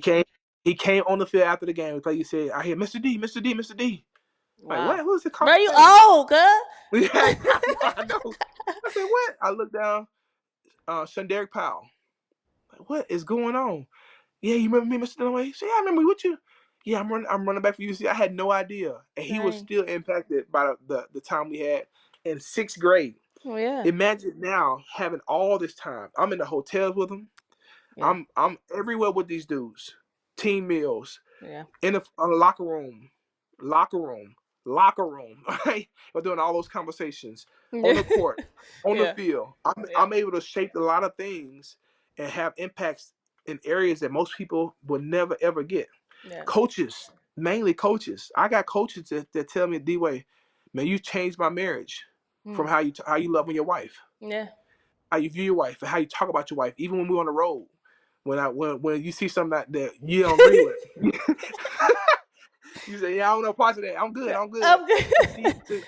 came on the field after the game. We played UCA. I hear Mr. D, Mr. D, Mr. D. Like, Wow. what? Who's it called? Bro, you old, cuz. Yeah, I know. I said, what? I looked down, Shunderick Powell. Like, what is going on? Yeah, you remember me, Mr. Dunaway? So, yeah, I remember you with you. Yeah, I'm running back for UC. I had no idea. And he was still impacted by the time we had in 6th grade. Oh, yeah. Imagine now having all this time. I'm in the hotels with him. Yeah. I'm everywhere with these dudes. Team meals. Yeah. In a locker room. Right? We're doing all those conversations on the court, on the field. I'm able to shape a lot of things and have impacts in areas that most people will never ever get. Coaches, mainly coaches. I got coaches that tell me, D-Way, man, you changed my marriage from how you love your wife. Yeah. How you view your wife and how you talk about your wife, even when we're on the road. When you see something that you don't agree with. You say, yeah, I don't know parts of that. I'm good.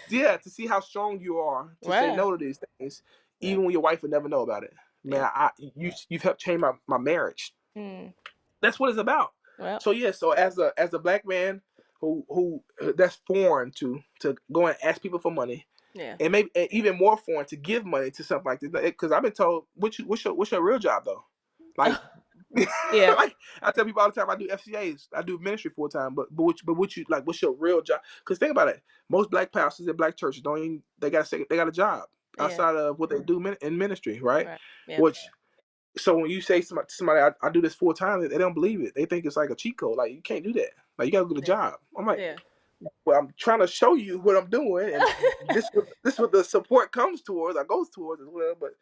To see how strong you are to say no to these things, even when your wife would never know about it. Man, you've helped change my marriage. That's what it's about. Well. So as a Black man who that's foreign to go and ask people for money, and maybe even more foreign to give money to something like this, because I've been told, what's your real job though? Like Yeah. Like I tell people all the time, I do FCAs, I do ministry full time. What you like? What's your real job? Because think about it, most black pastors at black churches don't even they got a job Yeah. outside of what they do in ministry, right? Right. Yeah. Which so when you say to somebody I do this full time, they don't believe it. They think it's like a cheat code. Like you can't do that. Like you got to get a Yeah. job. I'm like, Yeah. well, I'm trying to show you what I'm doing, and this what the support comes towards, or goes towards as well. But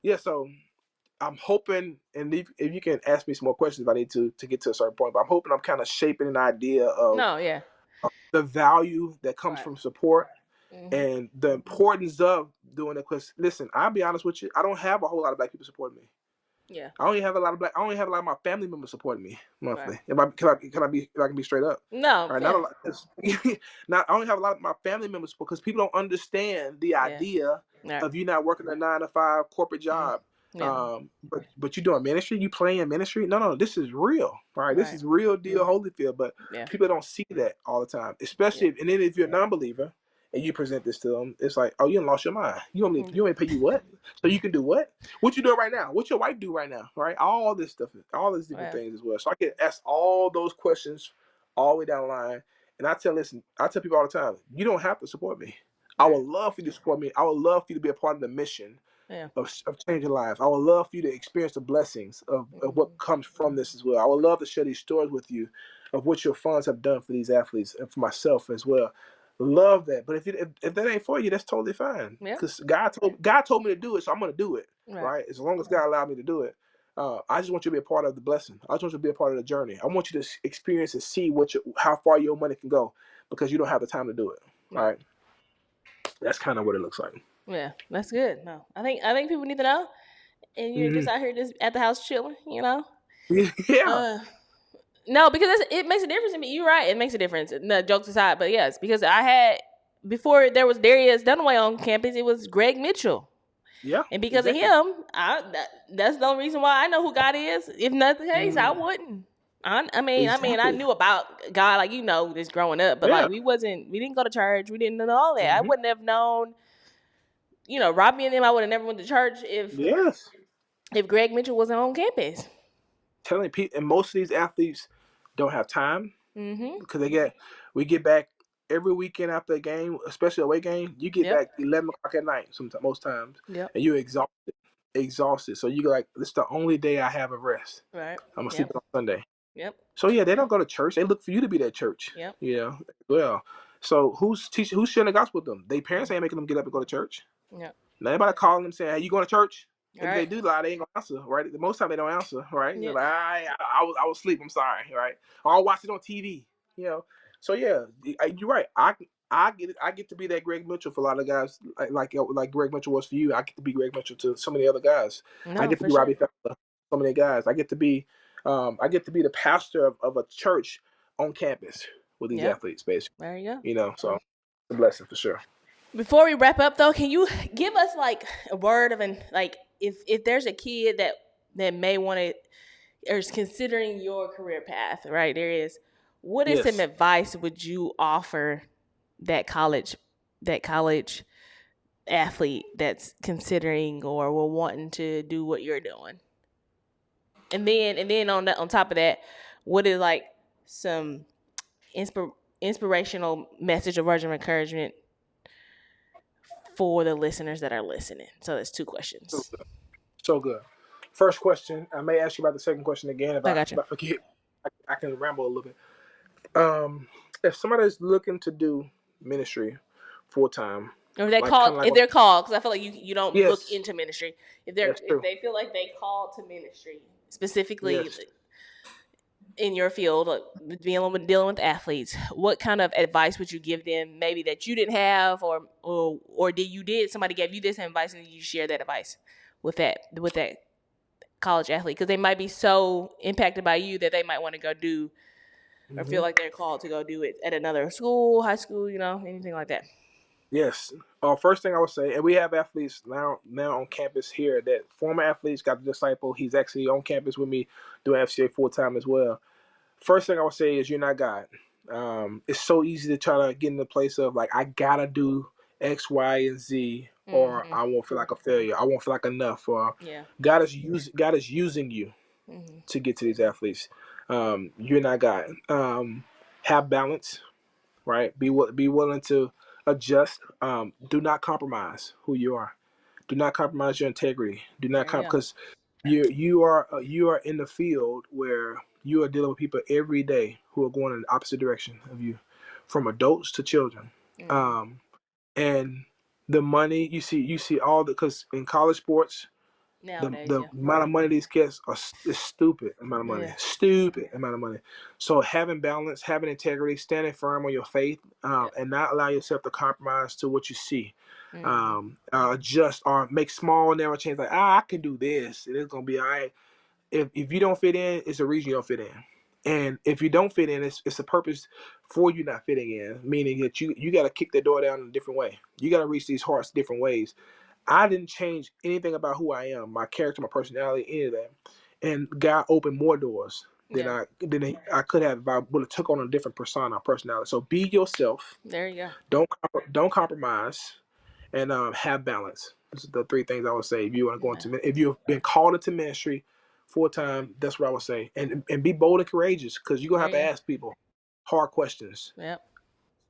yeah, so I'm hoping, and if you can ask me some more questions if I need to get to a certain point, but I'm hoping I'm kind of shaping an idea of No. Yeah. the value that comes Right. from support Mm-hmm. and the importance of doing it. Because listen, I'll be honest with you, I don't have a whole lot of black people supporting me. Yeah. I only have a lot of my family members supporting me monthly. Right. If I can be straight up. No. All right, Yeah. not a lot. Not I only have a lot of my family members because people don't understand the Yeah. idea Right. of you not working a 9 to 5 corporate job. Yeah. But you doing ministry, you playing ministry. No, this is real. All right, this Right. is real deal Holyfield. But Yeah. people don't see that all the time, especially and then if you're a non-believer and you present this to them, it's like, oh, you done lost your mind. You want me to pay you what? So you can do what? What you doing right now? What your wife do right now? Right? All this stuff, all these different things as well. So I can ask all those questions all the way down the line. And I tell people all the time, you don't have to support me. I would love for you to support me. I would love for you to be a part of the mission of changing lives. I would love for you to experience the blessings of what comes from this as well. I would love to share these stories with you of what your funds have done for these athletes and for myself as well. Love that. But if that ain't for you, that's totally fine. Because God told me to do it, so I'm gonna do it. Right? As long as God allowed me to do it. I just want you to be a part of the blessing. I just want you to be a part of the journey. I want you to experience and see how far your money can go because you don't have the time to do it. All right. That's kind of what it looks like. Yeah, that's good. No, I think people need to know, and you're just out here just at the house chilling, you know. Yeah. No, because it makes a difference to me. You're right. It makes a difference. No, jokes aside, but yes, because I had before there was Darius Dunaway on campus, it was Greg Mitchell. Yeah. And because of him, that's the only reason why I know who God is. If not the case, I wouldn't. I mean, I knew about God, like this growing up, but like we didn't go to church, we didn't know all that. I wouldn't have known. Robbie and them, I would have never went to church if Greg Mitchell wasn't on campus. Telling people, and most of these athletes don't have time because we get back every weekend after a game, especially away game. You get back 11 o'clock at night, most times, and you're exhausted. So you go like, this is the only day I have of rest. Right. I'm gonna sleep on Sunday. Yep. So they don't go to church. They look for you to be that church. Yep. Well, so who's sharing the gospel with them? Their parents ain't making them get up and go to church. Yep. Now anybody calling them saying, "Hey, you going to church?" If they do lie, they ain't gonna answer, right? Most time they don't answer, right? Yeah. They're like, I was asleep. I'm sorry, right? Or I'll watch it on TV, So yeah, you're right. I get to be that Greg Mitchell for a lot of guys, like Greg Mitchell was for you. I get to be Greg Mitchell to so many other guys. I get to be Robbie Fowler, so many guys. I get to be the pastor of a church on campus with these athletes, basically. There you go. So it's a blessing for sure. Before we wrap up, though, can you give us like a word of if there's a kid that may want to or is considering your career path, right? There is. What is some advice would you offer that college athlete that's considering or will wanting to do what you're doing? And then on top of that, what is like some inspirational message or words of encouragement for the listeners that are listening? So that's 2 questions. So good. First question, I may ask you about the second question again if I forget. I can ramble a little bit. If somebody's looking to do ministry full time, or if they're called, because I feel like you don't look into ministry. If they feel like they call to ministry specifically in your field, dealing with athletes, what kind of advice would you give them? Maybe that you didn't have, or did somebody gave you this advice and you share that advice with that college athlete, because they might be so impacted by you that they might want to go do or feel like they're called to go do it at another school, high school, anything like that. Yes. First thing I would say, and we have athletes now on campus here that former athletes got the disciple. He's actually on campus with me doing FCA full time as well. First thing I would say is you're not God. It's so easy to try to get in the place of like, I gotta do X, Y, and Z, or I won't feel like a failure. I won't feel like enough. Or God is using you. Mm-hmm. to get to these athletes. You and I got have balance, right? Be willing to adjust. Do not compromise who you are. Do not compromise your integrity. Do not There you go. because you are in the field where you are dealing with people every day who are going in the opposite direction of you, from adults to children. Mm-hmm. Um, and the money you see all the because in college sports Nowadays, the yeah. amount of money these kids are is stupid amount of money, Yeah. stupid amount of money. So having balance, having integrity, standing firm on your faith, Yep. and not allow yourself to compromise to what you see, Mm-hmm. adjust or make small narrow changes. Like I can do this, and it's gonna be all right. If you don't fit in, it's a reason you don't fit in. And if you don't fit in, it's a purpose for you not fitting in, meaning that you got to kick the door down in a different way. You got to reach these hearts different ways. I didn't change anything about who I am, my character, my personality, any of that. And God opened more doors Yeah. I could have if I would have took on a different persona, personality. So be yourself. There you go. Don't compromise, and have balance. This is the three things I would say. If you want to go Yeah. into if you've been called into ministry full time, that's what I would say. And be bold and courageous because you're gonna There have to you go. ask people hard questions. Yep.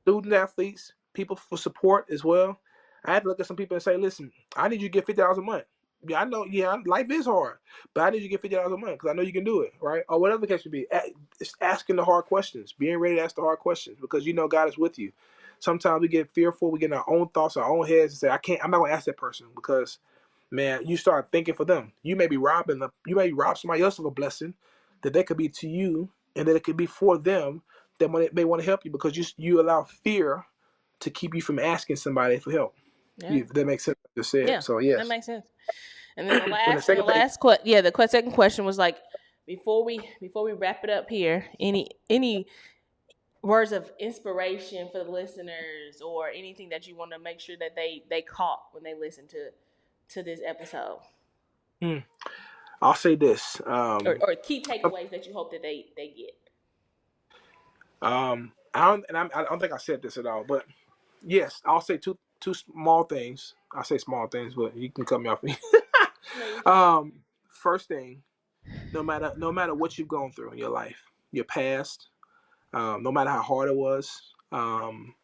Student athletes, people for support as well. I had to look at some people and say, listen, I need you to get $50 a month. Yeah, I know. Yeah, life is hard, but I need you to get $50 a month because I know you can do it, right? Or whatever the case may be. It's asking the hard questions, being ready to ask the hard questions because you know God is with you. Sometimes we get fearful, we get in our own thoughts, our own heads, and say, I can't. I'm not going to ask that person because, man, you start thinking for them. You may be you may rob somebody else of a blessing that they could be to you, and that it could be for them that may want to help you because you allow fear to keep you from asking somebody for help. Yeah. That makes sense. What I just said. Yeah. So That yes. makes sense. And then And the second thing, second question was like, before we wrap it up here, any words of inspiration for the listeners or anything that you want to make sure that they caught when they listen to this episode, I'll say this. or key takeaways that you hope that they get. I don't think I said this at all, but yes, I'll say two small things. I say small things, but you can cut me off. No, you're fine. First thing, no matter what you've gone through in your life, your past, no matter how hard it was, um,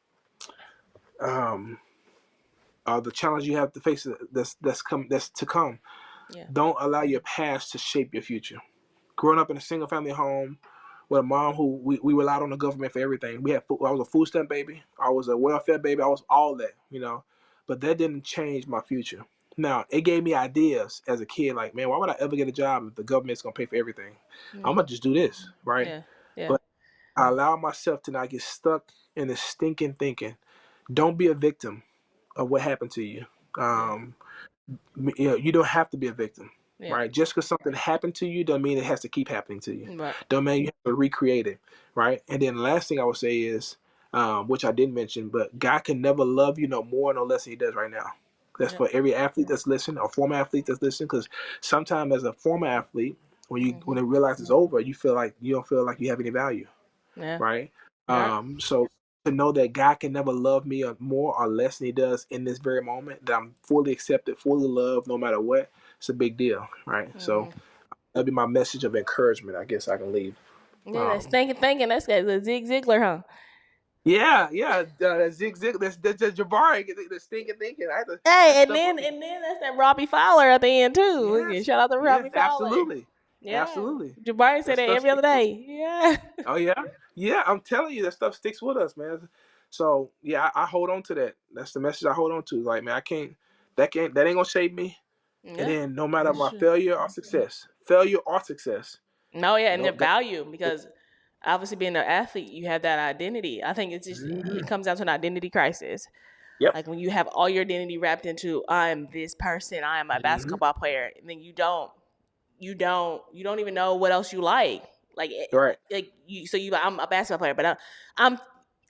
the challenge you have to face that's to come. Yeah. Don't allow your past to shape your future. Growing up in a single family home with a mom who we relied on the government for everything. I was a food stamp baby. I was a welfare baby. I was all that. But that didn't change my future. Now, it gave me ideas as a kid, like, man, why would I ever get a job if the government's gonna pay for everything? I'm Mm. gonna just do this, right? Yeah. Yeah. But I allow myself to not get stuck in the stinking thinking. Don't be a victim of what happened to you. Yeah. Um, you don't have to be a victim, Yeah. right? Just because something happened to you doesn't mean it has to keep happening to you. Right. Don't mean you have to recreate it, right? And then the last thing I would say is, which I didn't mention, but God can never love you no more, no less than He does right now. That's Yeah. for every athlete that's listening, or former athlete that's listening. Because sometimes as a former athlete, when they realize it's over, you don't feel like you have any value, Yeah. right? Right. So to know that God can never love me more or less than He does in this very moment, that I'm fully accepted, fully loved, no matter what, it's a big deal, right? So Mm-hmm. that'd be my message of encouragement. I guess I can leave. Yeah, that's thinking. That's the Zig Ziglar, huh? Yeah. Zig Zig. That's Jabari. The stinking thinking. That's Hey, and stuck then with me. and then that's that Robbie Fowler at the end too. We can Yes, shout out to yes, Robbie Fowler. absolutely, Yeah, absolutely. Jabari That said that stuff every other sticks with. day. Yeah. Oh yeah. I'm telling you, that stuff sticks with us, man. So yeah, I hold on to that. That's the message I hold on to. Like, man, I can't. That ain't gonna shape me. And Yeah. then no matter That's my true. failure or success, No, yeah, and no the that. value because obviously being an athlete, you have that identity. I think it Mhm. comes down to an identity crisis. Yep. Like when you have all your identity wrapped into I'm this person, I am a Hmm. basketball player, and then you don't even know what else you like Right. I'm a basketball player, but I'm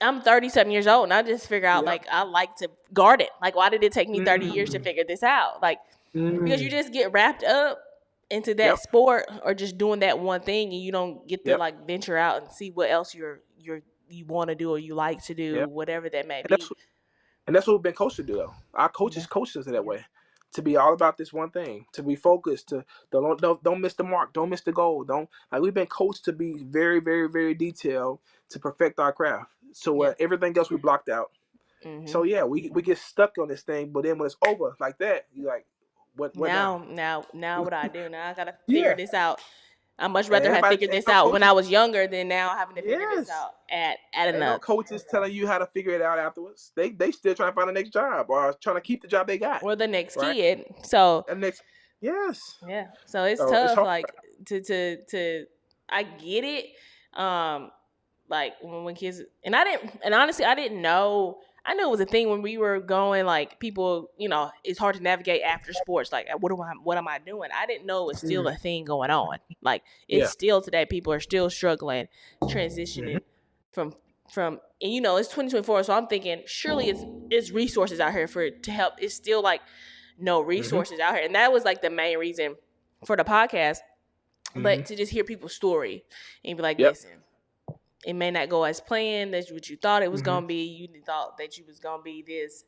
I'm 37 years old and I just figure out Yep. like I like to guard it. Like why did it take me 30 years to Mm. figure this out? Like because you Mm. just get wrapped up into that Yep. sport or just doing that one thing and you don't get to Yep. like venture out and see what else you want to do or you like to do, Yep. whatever that may And that's be. and that's what we've been coached to do though. Our Yeah. coaches coached us that way. to be all about this one thing, to be focused, to don't miss the mark, don't miss the goal, don't like we've been coached to be very, very, very detailed to perfect our craft. So Yeah. everything else we blocked out. Mm-hmm. So yeah, we get stuck on this thing, but then when it's over like that, you like, what now? Now what I do? Now I gotta figure Yeah, this out. I much and rather have everybody figured ain't this no out when coaches. I was younger than now having to figure this Yes, out at ain't no enough coaches telling you how to figure it out afterwards. They still trying to find the next job or trying to keep the job they got, or the next right? kid. So And next, yes. yeah, so it's So it's tough. hard. Like to I get it. Like when kids and I didn't and honestly I didn't know. I knew it was a thing when we were going. Like people, it's hard to navigate after sports. Like what am I doing? I didn't know it was still Mhm. a thing going on. Like it's Yeah. still today. People are still struggling, transitioning Hmm. from and it's 2024. So I'm thinking surely it's resources out here for to help. It's still like no Hmm. resources out here, and that was like the main reason for the podcast. Hmm. But to just hear people's story and be like, Yep. listen, it may not go as planned. That's what you thought it was Hmm. gonna be. You thought that you was gonna be this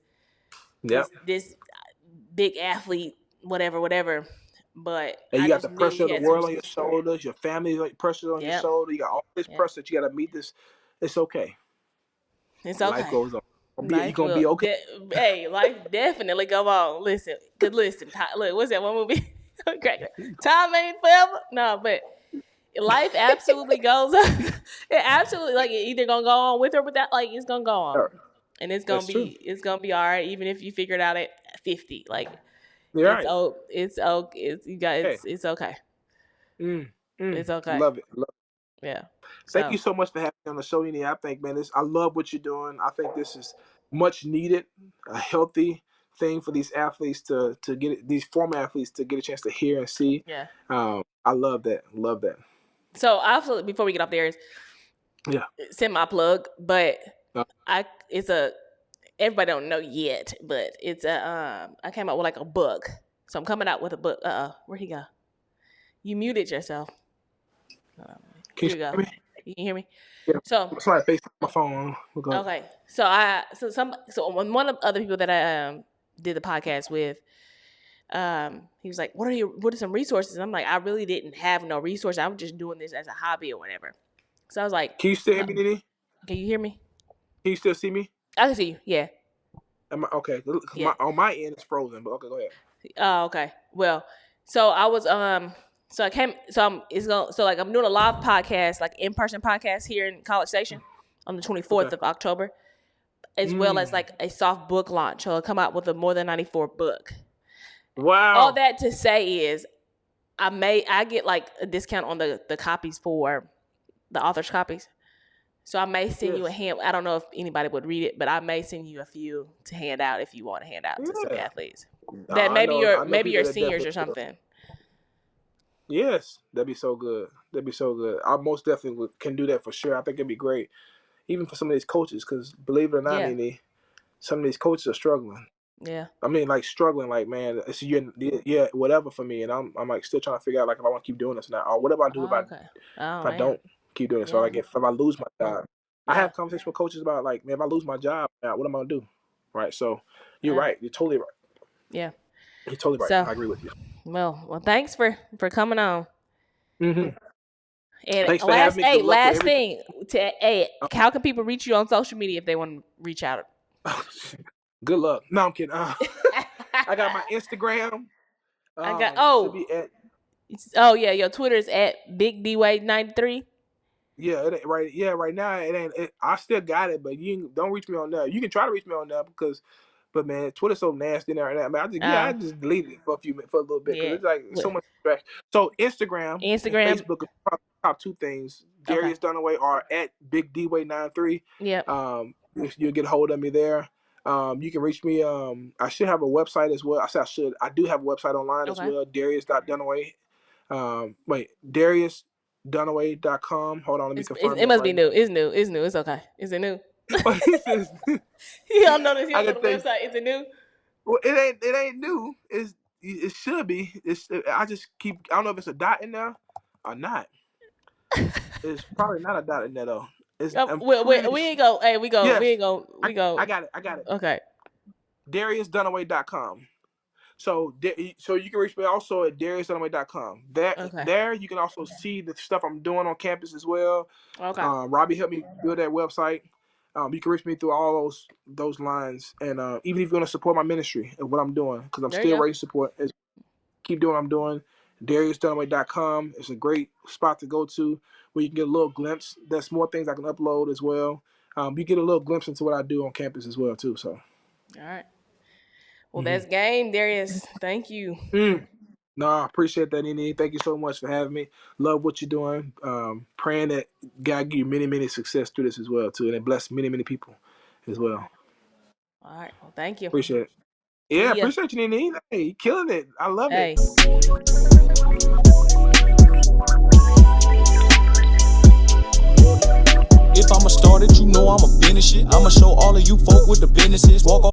Yep. big athlete, whatever. But And you I got just the knew pressure you of the had some. world on your shoulders, your family like pressure on your Yep, shoulder. You got all this yep. pressure that you got to meet this. It's okay. It's Life okay. goes on. You're Life gonna will. be okay. Hey, life definitely go on. Listen, look, what's that one movie? Great. Time ain't forever. No, but life absolutely goes. It absolutely like it either gonna go on with or without. Like it's gonna go on, and That's true. it's gonna be all right, even if you figure it out at 50. Like You're right. it's you got Hey. it's okay. It's okay. Love it. Yeah. Thank So you so much for having me on the show, Nene. I think, man, I love what you're doing. I think this is much needed, a healthy thing for these athletes to get these former athletes to get a chance to hear and see. yeah. I love that. Love that. So also before we get off there is Yeah. send my plug, but Uh, it's a everybody don't know yet, but it's a I came out with like a book. So I'm coming out with a book. Where'd he go? You muted yourself. can Here you we go. hear me? You can hear me? Yeah. So Somebody face my phone. We're going. okay. So one of the other people that I did the podcast with, he was like, what are some resources? And I'm like, I really didn't have no resources. I was just doing this as a hobby or whatever. So I was like, Can you still hear me, Nene? can you hear me? Can you still see me? I can see you. Yeah. Okay. Yeah. On my end, it's frozen. But okay, go ahead. Oh, okay. Well, so I was so I came so I'm it's going so like I'm doing a live podcast, like in-person podcast here in College Station on the 24th Okay. of October, as well as like a soft book launch. So I'll come out with a More Than 94 book. Wow. All that to say is I get like a discount on the copies for the author's copies. So I may send you a hand. I don't know if anybody would read it, but I may send you a few to hand out if you want to hand out to some athletes. That I know maybe people your that seniors definitely or something. Yes, that'd be so good. That'd be so good. I most definitely can do that for sure. I think it'd be great, even for some of these coaches, because believe it or not, Yeah. Nene, some of these coaches are struggling. Yeah. I mean, like struggling, like man, it's yeah, whatever for me, and I'm like still trying to figure out like if I want to keep doing this now, or what do I do Oh, okay. if Oh I man. don't keep doing it? So Yeah. like if I lose my job, I Yeah. have conversations with coaches about like, man, if I lose my job, what am I gonna do? Right. So you're right. You're totally right. Yeah. You're totally right. So, I agree with you. well, thanks for coming on. Mm-hmm. And Thanks for having me. Good luck with last everything. thing, how can people reach you on social media if they want to reach out? Good luck. No, I'm kidding. I got my Instagram. Should be at. Yeah, your Twitter is at BigDway93. Yeah, it ain't right. Yeah, right now it ain't. I still got it, but don't reach me on there. You can try to reach me on there but man, Twitter's so nasty now. I mean, I just deleted it for a little bit because Yeah. it's like so much distraction. So Instagram and Facebook are probably the top two things. Darius Dunaway or at BigDway93. Yep. You'll get a hold of me there. You can reach me. I should have a website as well. I do have a website online as well. Darius.Dunaway. DariusDunaway.com. Hold on, let me confirm. It must be new. It's new. It's okay. Is it new? You don't know this. You don't know the website. Is it new? Well, it ain't new. It should be. I don't know if it's a dot in there or not. It's probably not a dot in there though. We ain't go. Hey, we go. Yes. We ain't go. We go. I got it. Okay. DariusDunaway.com. So you can reach me also at DariusDunaway.com. Okay. There you can also see the stuff I'm doing on campus as well. Okay. Robbie helped me build that website. You can reach me through all those lines, and even if you want to support my ministry and what I'm doing, because I'm There you still go. raising support. Keep doing what I'm doing. DariusDunaway.com is a great spot to go to where you can get a little glimpse. There's more things I can upload as well. You get a little glimpse into what I do on campus as well too. So, All right. Well, that's game, Darius. Thank you. No, I appreciate that, Nene. Thank you so much for having me. Love what you're doing. Praying that God give you many, many success through this as well too, and it bless many, many people as well. All right. Well, thank you. Appreciate it. See Yeah, ya. appreciate you, Nene. Hey, you killing it. I love Hey. it. If I'ma start it, you know I'ma finish it. I'ma show all of you folk with the businesses. Walk